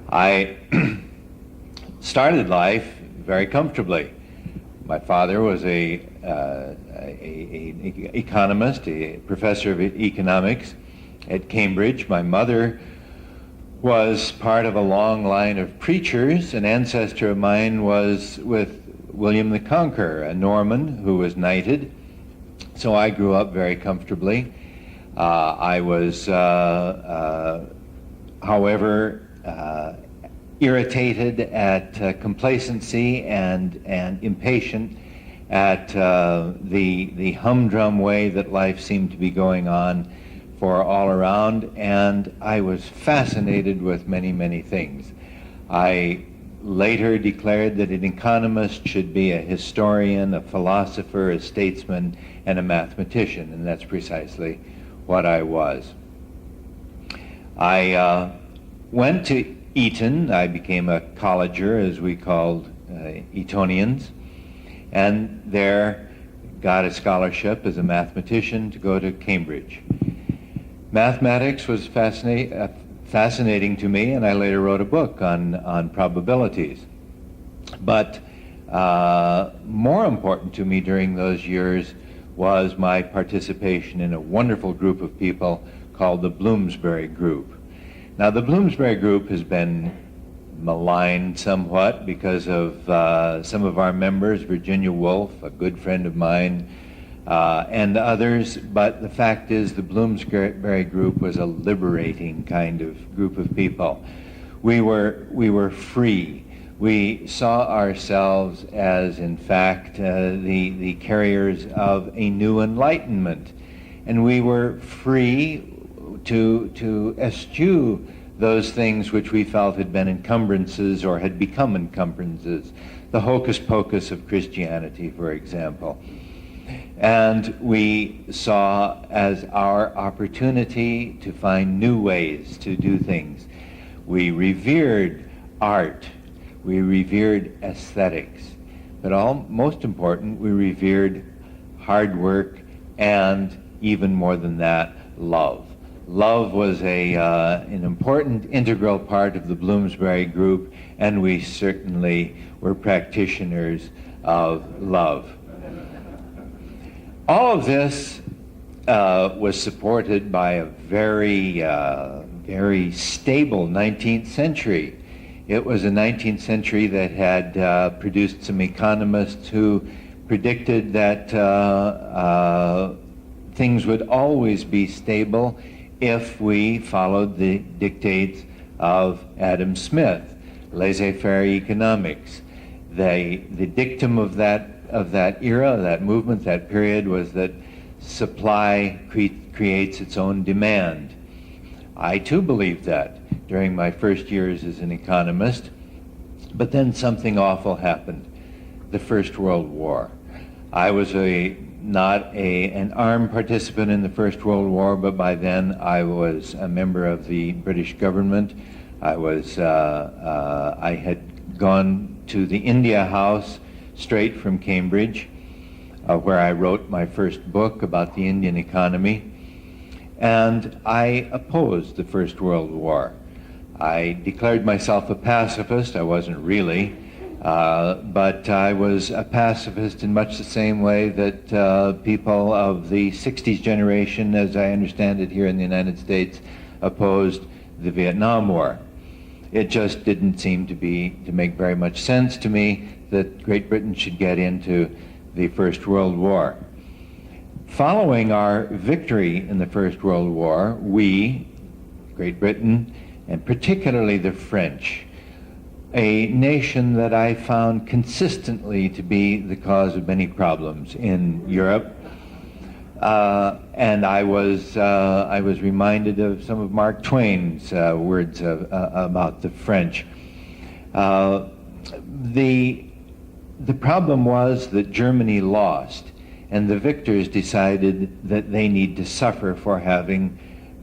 I started life very comfortably. My father was an economist, a professor of economics at Cambridge. My mother was part of a long line of preachers. An ancestor of mine was with William the Conqueror, a Norman who was knighted. So I grew up very comfortably. I was, however, irritated at complacency and impatient at the humdrum way that life seemed to be going on for all around, and I was fascinated with many, many things. I later declared that an economist should be a historian, a philosopher, a statesman, and a mathematician, and that's precisely what I was. I went to Eton. I became a colleger, as we called Etonians, and there got a scholarship as a mathematician to go to Cambridge. Mathematics was fascinating to me, and I later wrote a book on probabilities. But more important to me during those years was my participation in a wonderful group of people called the Bloomsbury Group. Now, the Bloomsbury Group has been maligned somewhat because of some of our members, Virginia Woolf, a good friend of mine, and others, but the fact is the Bloomsbury Group was a liberating kind of group of people. We were free. We saw ourselves as, in fact, the carriers of a new enlightenment, and we were free to eschew those things which we felt had been encumbrances or had become encumbrances, the hocus pocus of Christianity, for example. And we saw as our opportunity to find new ways to do things. We revered art, we revered aesthetics, but most important, we revered hard work and, even more than that, love. Love was an important integral part of the Bloomsbury group, and we certainly were practitioners of love. All of this was supported by a very stable 19th century. It was a 19th century that had produced some economists who predicted that things would always be stable if we followed the dictates of Adam Smith, laissez-faire economics. The dictum of that era, that movement, that period, was that supply creates its own demand. I too believed that during my first years as an economist, but then something awful happened, the First World War. I was not an armed participant in the First World War, but by then I was a member of the British government. I had gone to the India House straight from Cambridge, where I wrote my first book about the Indian economy, and I opposed the First World War. I declared myself a pacifist. I wasn't really, but I was a pacifist in much the same way that people of the 60s generation, as I understand it here in the United States, opposed the Vietnam War. It just didn't seem to make very much sense to me that Great Britain should get into the First World War. Following our victory in the First World War, we, Great Britain, and particularly the French, a nation that I found consistently to be the cause of many problems in Europe, and I was reminded of some of Mark Twain's words about the French. The problem was that Germany lost, and the victors decided that they need to suffer for having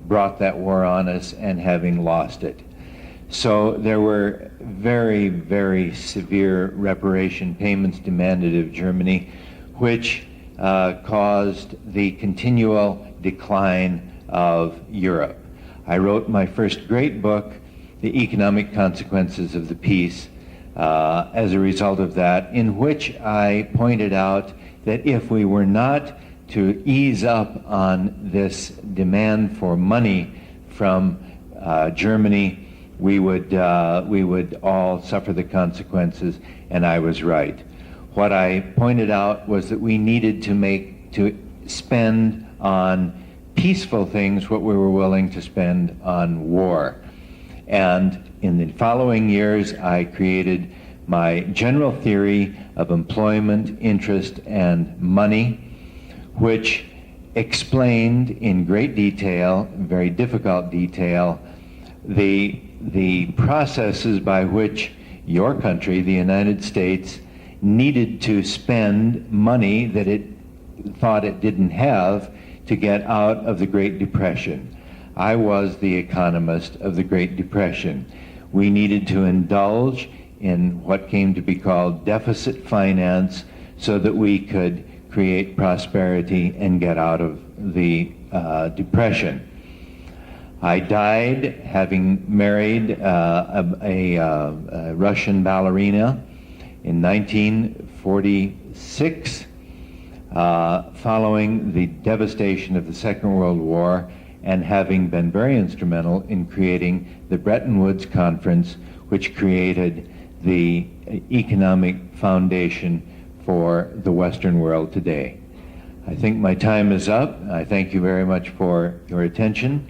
brought that war on us and having lost it. So there were very, very severe reparation payments demanded of Germany, which caused the continual decline of Europe. I wrote my first great book, The Economic Consequences of the Peace, as a result of that, in which I pointed out that if we were not to ease up on this demand for money from Germany, we would all suffer the consequences, and I was right. What I pointed out was that we needed to spend on peaceful things what we were willing to spend on war. And in the following years, I created my general theory of employment, interest, and money, which explained in great detail, very difficult detail, the processes by which your country, the United States, needed to spend money that it thought it didn't have to get out of the Great Depression. I was the economist of the Great Depression. We needed to indulge in what came to be called deficit finance so that we could create prosperity and get out of the Depression. I died having married a Russian ballerina in 1946, following the devastation of the Second World War, and having been very instrumental in creating the Bretton Woods Conference, which created the economic foundation for the Western world today. I think my time is up. I thank you very much for your attention.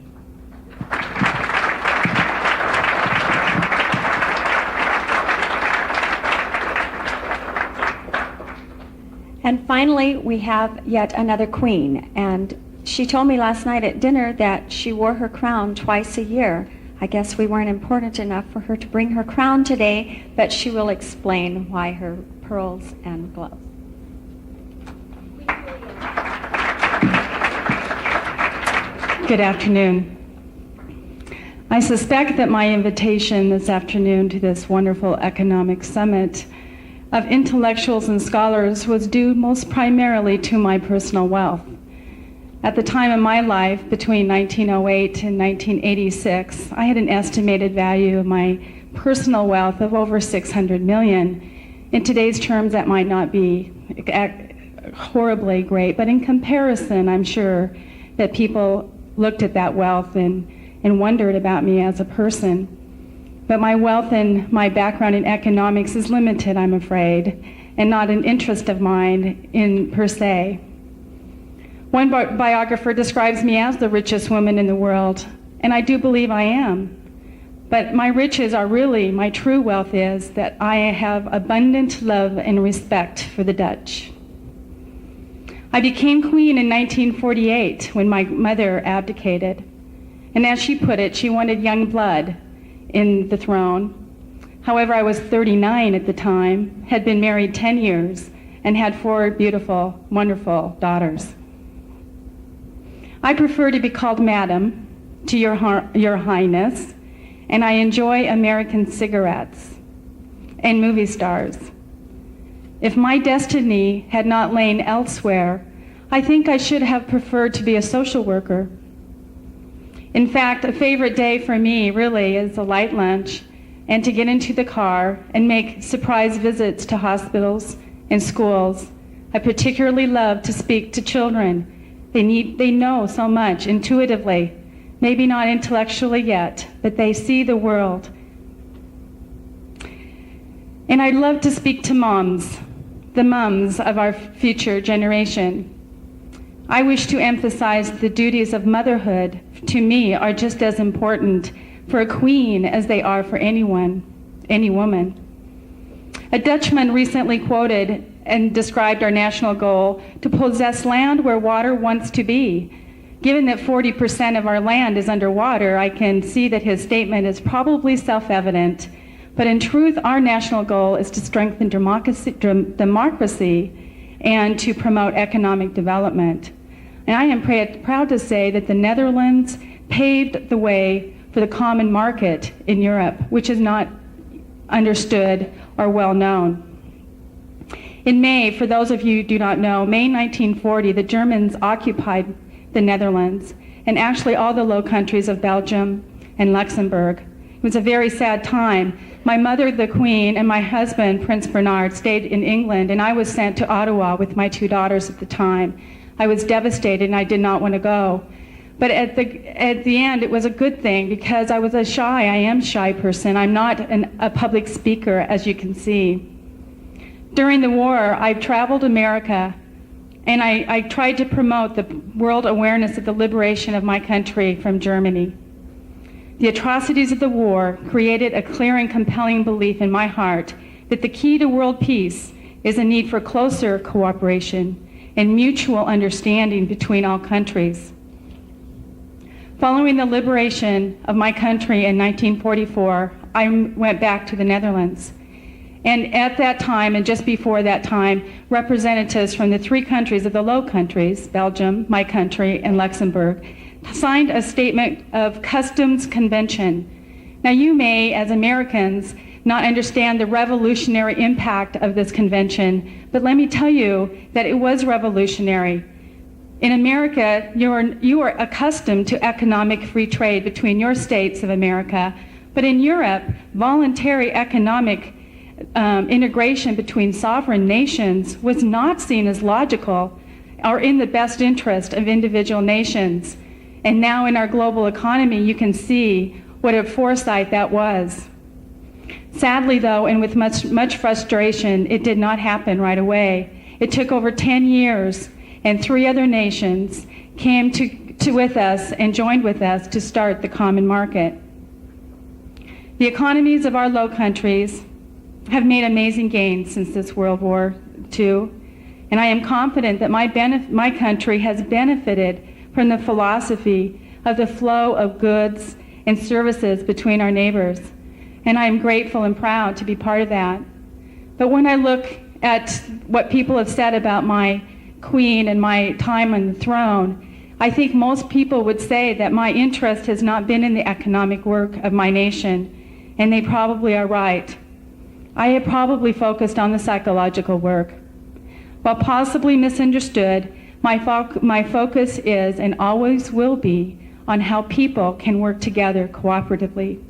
And finally, we have yet another queen. And she told me last night at dinner that she wore her crown twice a year. I guess we weren't important enough for her to bring her crown today, but she will explain why her pearls and gloves. Good afternoon. I suspect that my invitation this afternoon to this wonderful economic summit of intellectuals and scholars was due most primarily to my personal wealth. At the time of my life, between 1908 and 1986, I had an estimated value of my personal wealth of over 600 million. In today's terms, that might not be horribly great, but in comparison, I'm sure that people looked at that wealth and wondered about me as a person. But my wealth and my background in economics is limited, I'm afraid, and not an interest of mine in per se. One biographer describes me as the richest woman in the world, and I do believe I am. But my riches are really, my true wealth is that I have abundant love and respect for the Dutch. I became queen in 1948 when my mother abdicated. And as she put it, she wanted young blood in the throne. However, I was 39 at the time, had been married 10 years, and had 4 beautiful, wonderful daughters. I prefer to be called Madam to your Highness, and I enjoy American cigarettes and movie stars. If my destiny had not lain elsewhere, I think I should have preferred to be a social worker. In fact, a favorite day for me really is a light lunch and to get into the car and make surprise visits to hospitals and schools. I particularly love to speak to children. They know so much intuitively, maybe not intellectually yet, but they see the world. And I love to speak to moms, the mums of our future generation. I wish to emphasize the duties of motherhood, to me, are just as important for a queen as they are for any woman. A Dutchman recently quoted and described our national goal to possess land where water wants to be. Given that 40% of our land is underwater, I can see that his statement is probably self-evident. But in truth, our national goal is to strengthen democracy and to promote economic development. And I am proud to say that the Netherlands paved the way for the common market in Europe, which is not understood or well known. In May, for those of you who do not know, May 1940, the Germans occupied the Netherlands and actually all the Low Countries of Belgium and Luxembourg. It was a very sad time. My mother, the Queen, and my husband, Prince Bernard, stayed in England, and I was sent to Ottawa with my 2 daughters at the time. I was devastated, and I did not want to go. But at the end, it was a good thing because I am a shy person. I'm not a public speaker, as you can see. During the war, I traveled America, and I tried to promote the world awareness of the liberation of my country from Germany. The atrocities of the war created a clear and compelling belief in my heart that the key to world peace is a need for closer cooperation and mutual understanding between all countries. Following the liberation of my country in 1944, I went back to the Netherlands. And at that time, and just before that time, representatives from the 3 countries of the Low Countries, Belgium, my country, and Luxembourg, signed a statement of customs convention. Now you may, as Americans, not understand the revolutionary impact of this convention, but let me tell you that it was revolutionary. In America, you are accustomed to economic free trade between your states of America, but in Europe, voluntary economic integration between sovereign nations was not seen as logical or in the best interest of individual nations. And now in our global economy, you can see what a foresight that was. Sadly, though, and with much frustration, it did not happen right away. It took over 10 years, and 3 other nations came with us and joined with us to start the common market. The economies of our Low Countries have made amazing gains since this World War II, and I am confident that my country has benefited from the philosophy of the flow of goods and services between our neighbors, and I am grateful and proud to be part of that. But when I look at what people have said about my queen and my time on the throne, I think most people would say that my interest has not been in the economic work of my nation, and they probably are right. I have probably focused on the psychological work. While possibly misunderstood, My focus is and always will be on how people can work together cooperatively.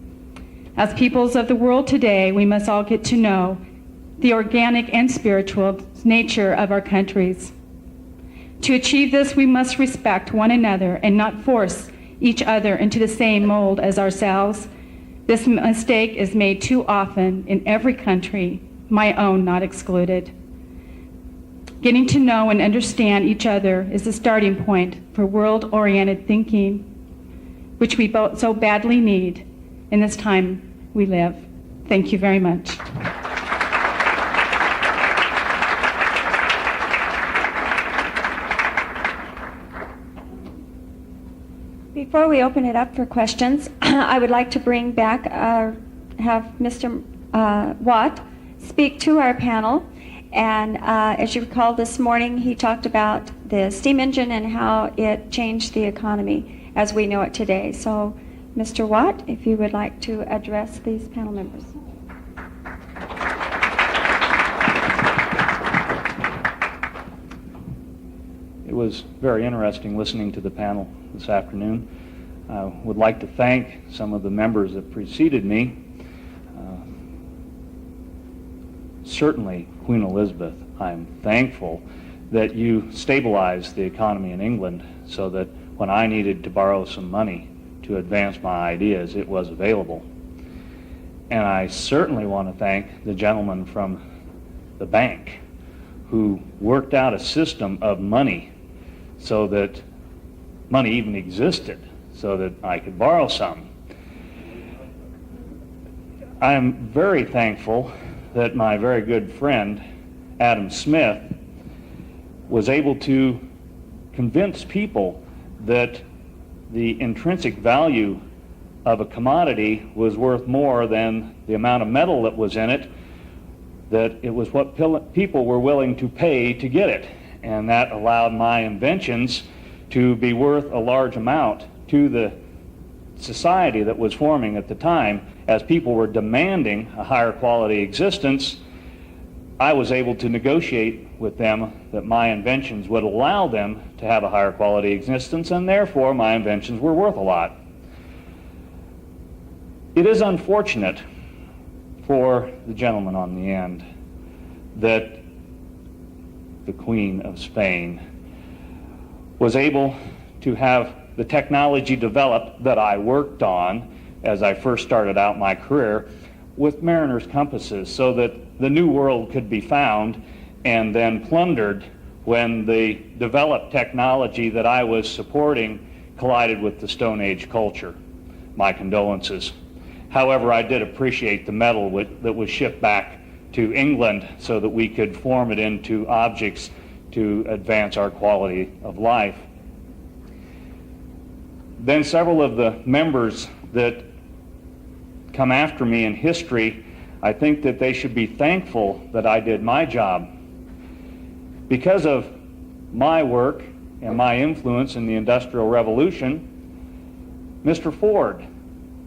As peoples of the world today, we must all get to know the organic and spiritual nature of our countries. To achieve this, we must respect one another and not force each other into the same mold as ourselves. This mistake is made too often in every country, my own not excluded. Getting to know and understand each other is the starting point for world-oriented thinking, which we both so badly need in this time we live. Thank you very much. Before we open it up for questions, I would like to bring back, have Mr. Watt speak to our panel. And as you recall this morning, he talked about the steam engine and how it changed the economy as we know it today. So, Mr. Watt, if you would like to address these panel members. It was very interesting listening to the panel this afternoon. I would like to thank some of the members that preceded me. Certainly, Queen Elizabeth, I'm thankful that you stabilized the economy in England so that when I needed to borrow some money to advance my ideas, it was available. And I certainly want to thank the gentleman from the bank who worked out a system of money so that money even existed so that I could borrow some. I am very thankful that my very good friend, Adam Smith, was able to convince people that the intrinsic value of a commodity was worth more than the amount of metal that was in it, that it was what people were willing to pay to get it. And that allowed my inventions to be worth a large amount to the society that was forming at the time. As people were demanding a higher quality existence, I was able to negotiate with them that my inventions would allow them to have a higher quality existence, and therefore my inventions were worth a lot. It is unfortunate for the gentleman on the end that the Queen of Spain was able to have the technology developed that I worked on as I first started out my career with mariner's compasses, so that the New World could be found and then plundered when the developed technology that I was supporting collided with the Stone Age culture. My condolences. However, I did appreciate the metal that was shipped back to England so that we could form it into objects to advance our quality of life. Then several of the members that come after me in history, I think that they should be thankful that I did my job. Because of my work and my influence in the Industrial Revolution, Mr. Ford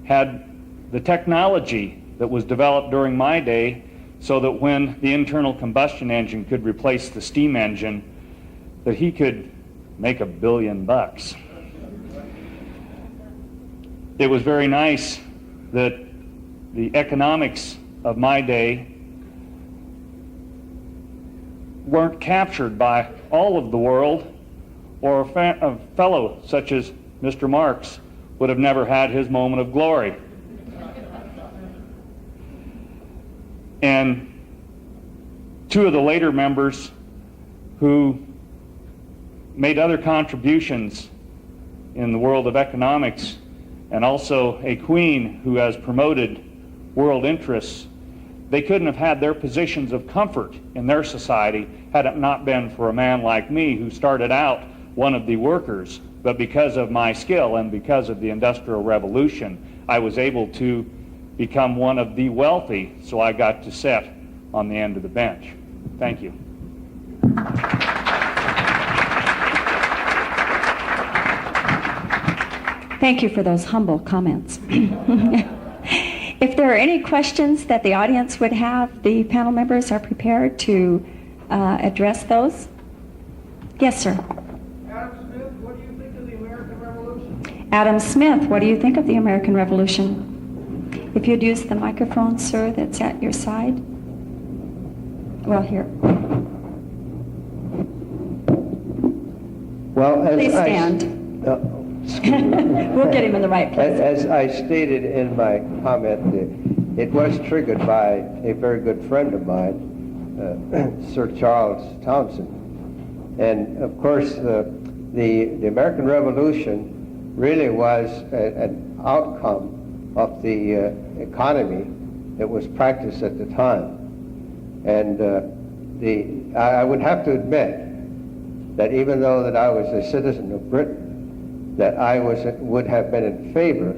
had the technology that was developed during my day so that when the internal combustion engine could replace the steam engine, that he could make $1 billion. It was very nice that the economics of my day weren't captured by all of the world, or a fellow such as Mr. Marx would have never had his moment of glory. And two of the later members who made other contributions in the world of economics, and also a queen who has promoted world interests, they couldn't have had their positions of comfort in their society had it not been for a man like me who started out one of the workers, but because of my skill and because of the Industrial Revolution, I was able to become one of the wealthy, so I got to sit on the end of the bench. Thank you. Thank you for those humble comments. If there are any questions that the audience would have, the panel members are prepared to address those. Yes, sir. Adam Smith, what do you think of the American Revolution? If you'd use the microphone, sir, that's at your side. Well, here. Well, as Please stand. We'll get him in the right place. As I stated in my comment, it was triggered by a very good friend of mine, Sir Charles Townsend. And of course, the American Revolution really was an outcome of the economy that was practiced at the time. And I would have to admit that even though that I was a citizen of Britain, that I would have been in favor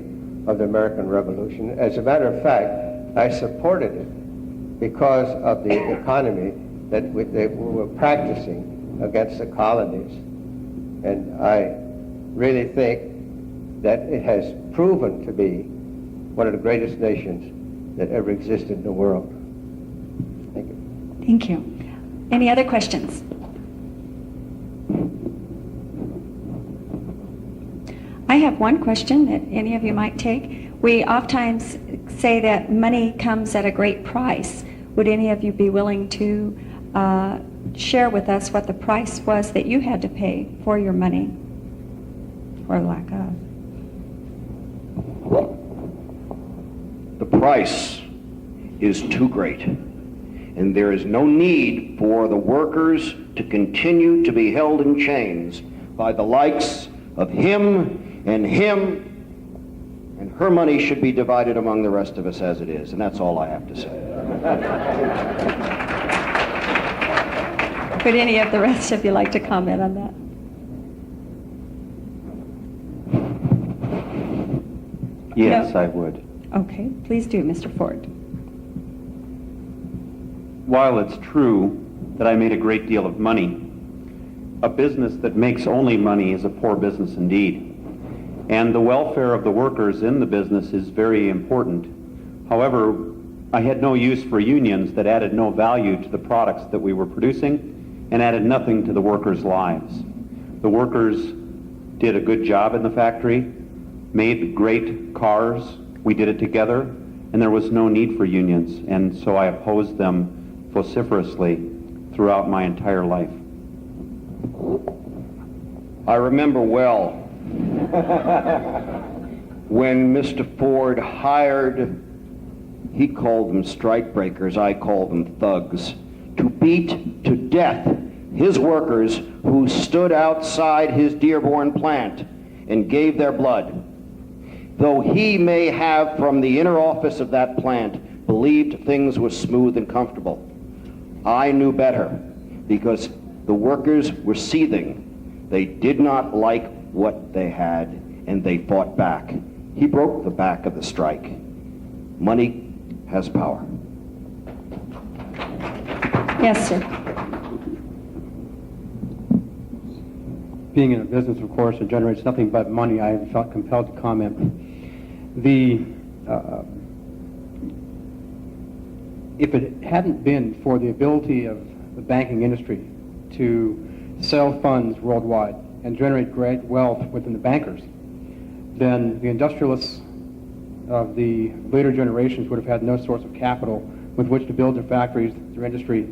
of the American Revolution. As a matter of fact, I supported it because of the economy that we were practicing against the colonies. And I really think that it has proven to be one of the greatest nations that ever existed in the world. Thank you. Thank you. Any other questions? I have one question that any of you might take. We oftentimes say that money comes at a great price. Would any of you be willing to share with us what the price was that you had to pay for your money, or lack of? The price is too great, and there is no need for the workers to continue to be held in chains by the likes of him, and her money should be divided among the rest of us as it is, and that's all I have to say. Would any of the rest of you like to comment on that? Yes, No. I would. Okay, please do, Mr. Ford. While it's true that I made a great deal of money, a business that makes only money is a poor business indeed. And the welfare of the workers in the business is very important. However, I had no use for unions that added no value to the products that we were producing and added nothing to the workers' lives. The workers did a good job in the factory, made great cars, we did it together, and there was no need for unions, and so I opposed them vociferously throughout my entire life. I remember well when Mr. Ford hired, he called them strikebreakers, I call them thugs, to beat to death his workers who stood outside his Dearborn plant and gave their blood. Though he may have, from the inner office of that plant, believed things were smooth and comfortable, I knew better, because the workers were seething. They did not like what they had, and they fought back. He broke the back of the strike. Money has power. Yes, sir. Being in a business, of course, that generates nothing but money, I felt compelled to comment. If it hadn't been for the ability of the banking industry to sell funds worldwide and generate great wealth within the bankers, then the industrialists of the later generations would have had no source of capital with which to build their factories, their industry,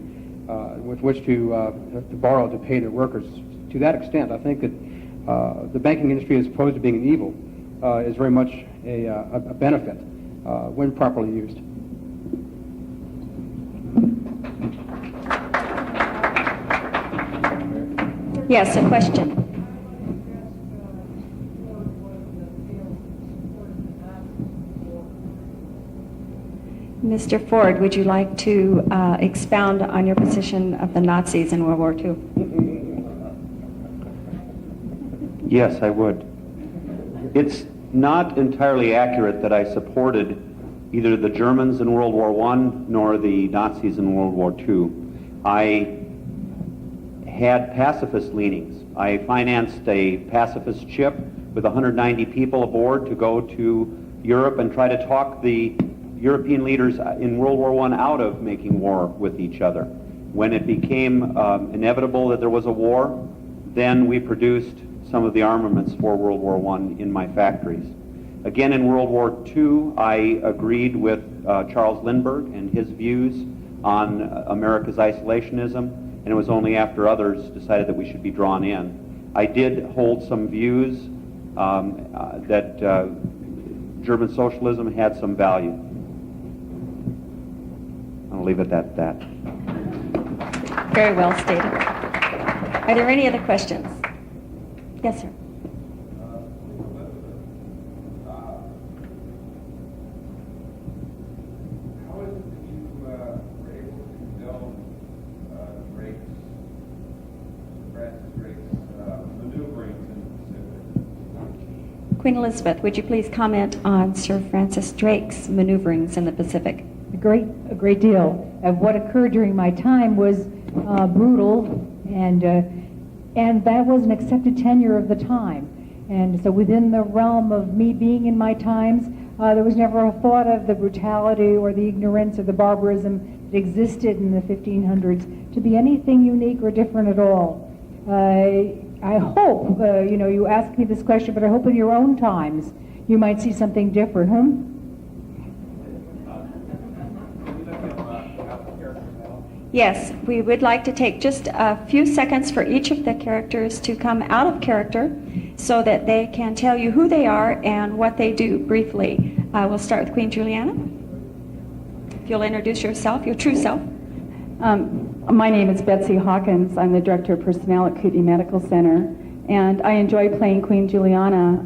with which to borrow to pay their workers. To that extent, I think that the banking industry, as opposed to being an evil, is very much a benefit when properly used. Yes, a question. Mr. Ford, would you like to expound on your position of the Nazis in World War II? Yes, I would. It's not entirely accurate that I supported either the Germans in World War I nor the Nazis in World War II. I had pacifist leanings. I financed a pacifist ship with 190 people aboard to go to Europe and try to talk the European leaders in World War I out of making war with each other. When it became inevitable that there was a war, then we produced some of the armaments for World War I in my factories. Again, in World War II, I agreed with Charles Lindbergh and his views on America's isolationism, and it was only after others decided that we should be drawn in. I did hold some views that German socialism had some value. I'll leave it at that. Very well stated. Are there any other questions? Yes, sir. How is it that you were able to condone Francis Drake's maneuverings in the Pacific? Queen Elizabeth, would you please comment on Sir Francis Drake's maneuverings in the Pacific? A great deal of what occurred during my time was brutal, and that was an accepted tenure of the time. And so within the realm of me being in my times, there was never a thought of the brutality or the ignorance or the barbarism that existed in the 1500s to be anything unique or different at all. I hope, you asked me this question, but I hope in your own times you might see something different. Yes, we would like to take just a few seconds for each of the characters to come out of character so that they can tell you who they are and what they do briefly. We'll start with Queen Juliana. If you'll introduce yourself, your true self. My name is Betsy Hawkins. I'm the Director of Personnel at Kootenai Medical Center, and I enjoy playing Queen Juliana.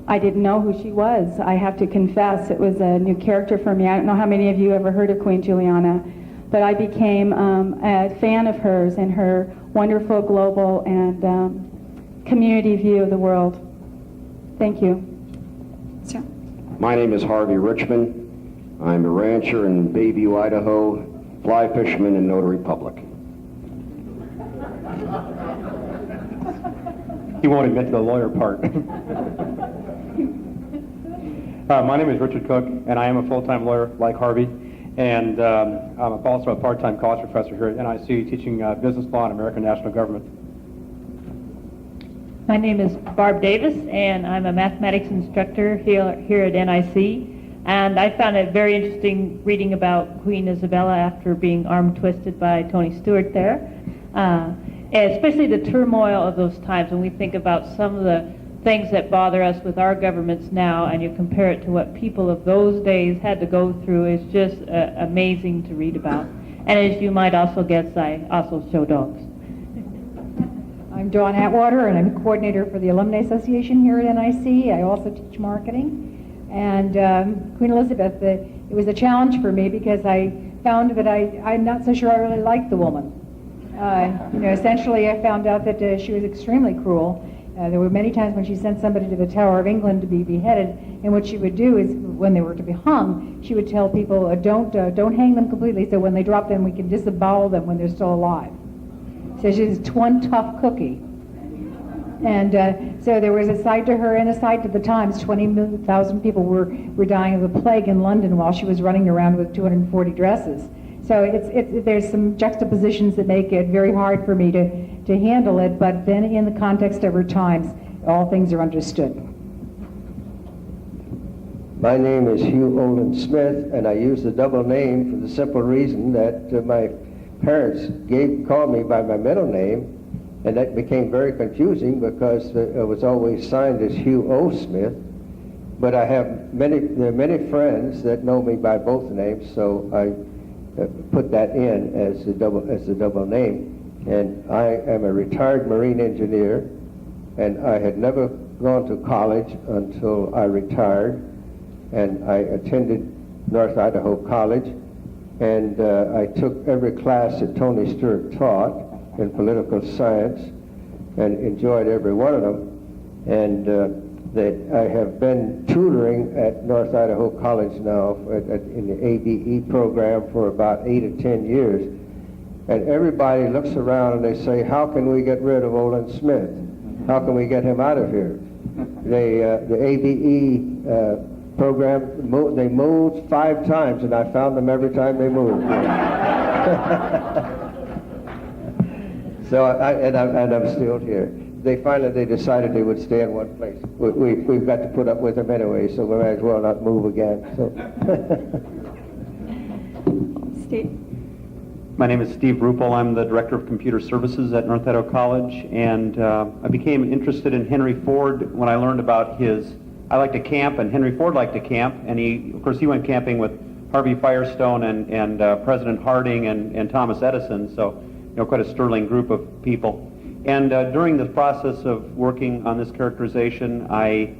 I didn't know who she was. I have to confess, it was a new character for me. I don't know how many of you ever heard of Queen Juliana, but I became a fan of hers and her wonderful global and community view of the world. Thank you. Sir. My name is Harvey Richmond. I'm a rancher in Bayview, Idaho, fly fisherman and notary public. He won't admit to the lawyer part. My name is Richard Cook, and I am a full-time lawyer like Harvey. And I'm also a part-time college professor here at NIC teaching business law and American national government. My name is Barb Davis, and I'm a mathematics instructor here at NIC. And I found it very interesting reading about Queen Isabella after being arm-twisted by Tony Stewart there, especially the turmoil of those times when we think about some of the things that bother us with our governments now, and you compare it to what people of those days had to go through. Is just amazing to read about. And as you might also guess, I also show dogs. I'm Dawn Atwater, and I'm coordinator for the Alumni Association here at NIC. I also teach marketing. And Queen Elizabeth, it was a challenge for me because I found that I'm not so sure I really liked the woman. Essentially I found out that she was extremely cruel. There were many times when she sent somebody to the Tower of England to be beheaded, and what she would do is, when they were to be hung, she would tell people, don't hang them completely, so when they drop them, we can disembowel them when they're still alive. So she's one tough cookie. And so there was a side to her and a side to the Times. 20,000 people were dying of the plague in London while she was running around with 240 dresses. So there's some juxtapositions that make it very hard for me to handle it, but then in the context of her times, all things are understood. My name is Hugh Olin Smith, and I use the double name for the simple reason that my parents called me by my middle name, and that became very confusing because it was always signed as Hugh O. Smith. But there are many friends that know me by both names, so I put that in as the double name. And I am a retired Marine engineer, and I had never gone to college until I retired, and I attended North Idaho College, and I took every class that Tony Stewart taught in political science and enjoyed every one of them. And that I have been tutoring at North Idaho College now in the ABE program for about 8 or 10 years. And everybody looks around and they say, how can we get rid of Olin Smith? How can we get him out of here? The ABE program, they moved 5 times, and I found them every time they moved. So I'm still here. they decided they would stay in one place. We've got to put up with them anyway, so we might as well not move again. So. Steve? My name is Steve Ruppel. I'm the Director of Computer Services at North Idaho College, and I became interested in Henry Ford when I learned about I like to camp, and Henry Ford liked to camp, and of course he went camping with Harvey Firestone and President Harding and Thomas Edison, so quite a sterling group of people. And during the process of working on this characterization, I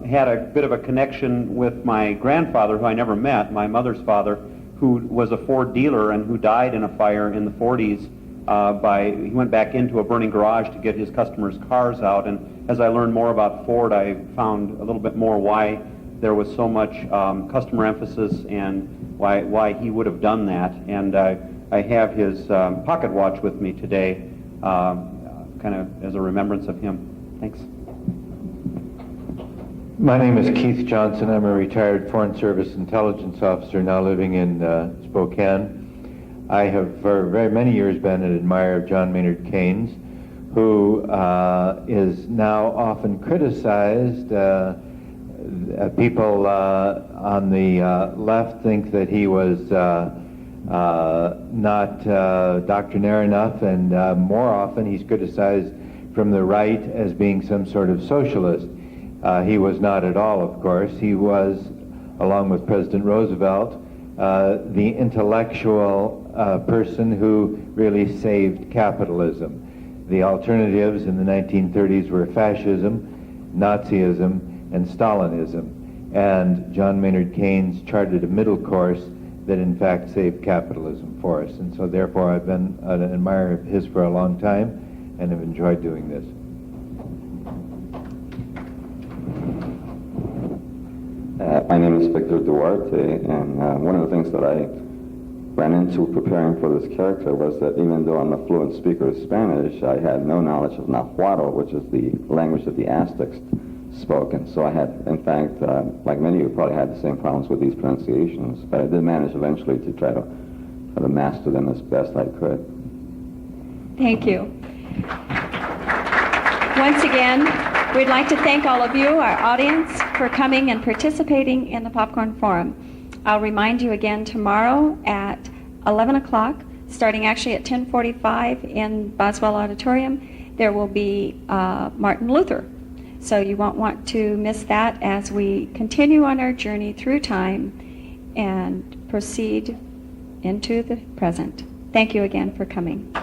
had a bit of a connection with my grandfather, who I never met, my mother's father, who was a Ford dealer and who died in a fire in the 40s. He went back into a burning garage to get his customers' cars out. And as I learned more about Ford, I found a little bit more why there was so much customer emphasis and why he would have done that. And I have his pocket watch with me today, kind of as a remembrance of him. Thanks. My name is Keith Johnson. I'm a retired Foreign Service intelligence officer now living in Spokane. I have for very many years been an admirer of John Maynard Keynes, who is now often criticized. People on the left think that he was not doctrinaire enough, and more often he's criticized from the right as being some sort of socialist. He was not at all, of course. He was, along with President Roosevelt, the intellectual person who really saved capitalism. The alternatives in the 1930s were fascism, Nazism, and Stalinism. And John Maynard Keynes charted a middle course that in fact saved capitalism for us. And so therefore I've been an admirer of his for a long time and have enjoyed doing this. My name is Victor Duarte, and one of the things that I ran into preparing for this character was that even though I'm a fluent speaker of Spanish, I had no knowledge of Nahuatl, which is the language that the Aztecs spoke. And so I had, in fact, like many of you, probably had the same problems with these pronunciations, but I did manage eventually to try to master them as best I could. Thank you. Once again, we'd like to thank all of you, our audience, for coming and participating in the Popcorn Forum. I'll remind you again tomorrow at 11 o'clock, starting actually at 10:45 in Boswell Auditorium, there will be Martin Luther. So you won't want to miss that as we continue on our journey through time and proceed into the present. Thank you again for coming.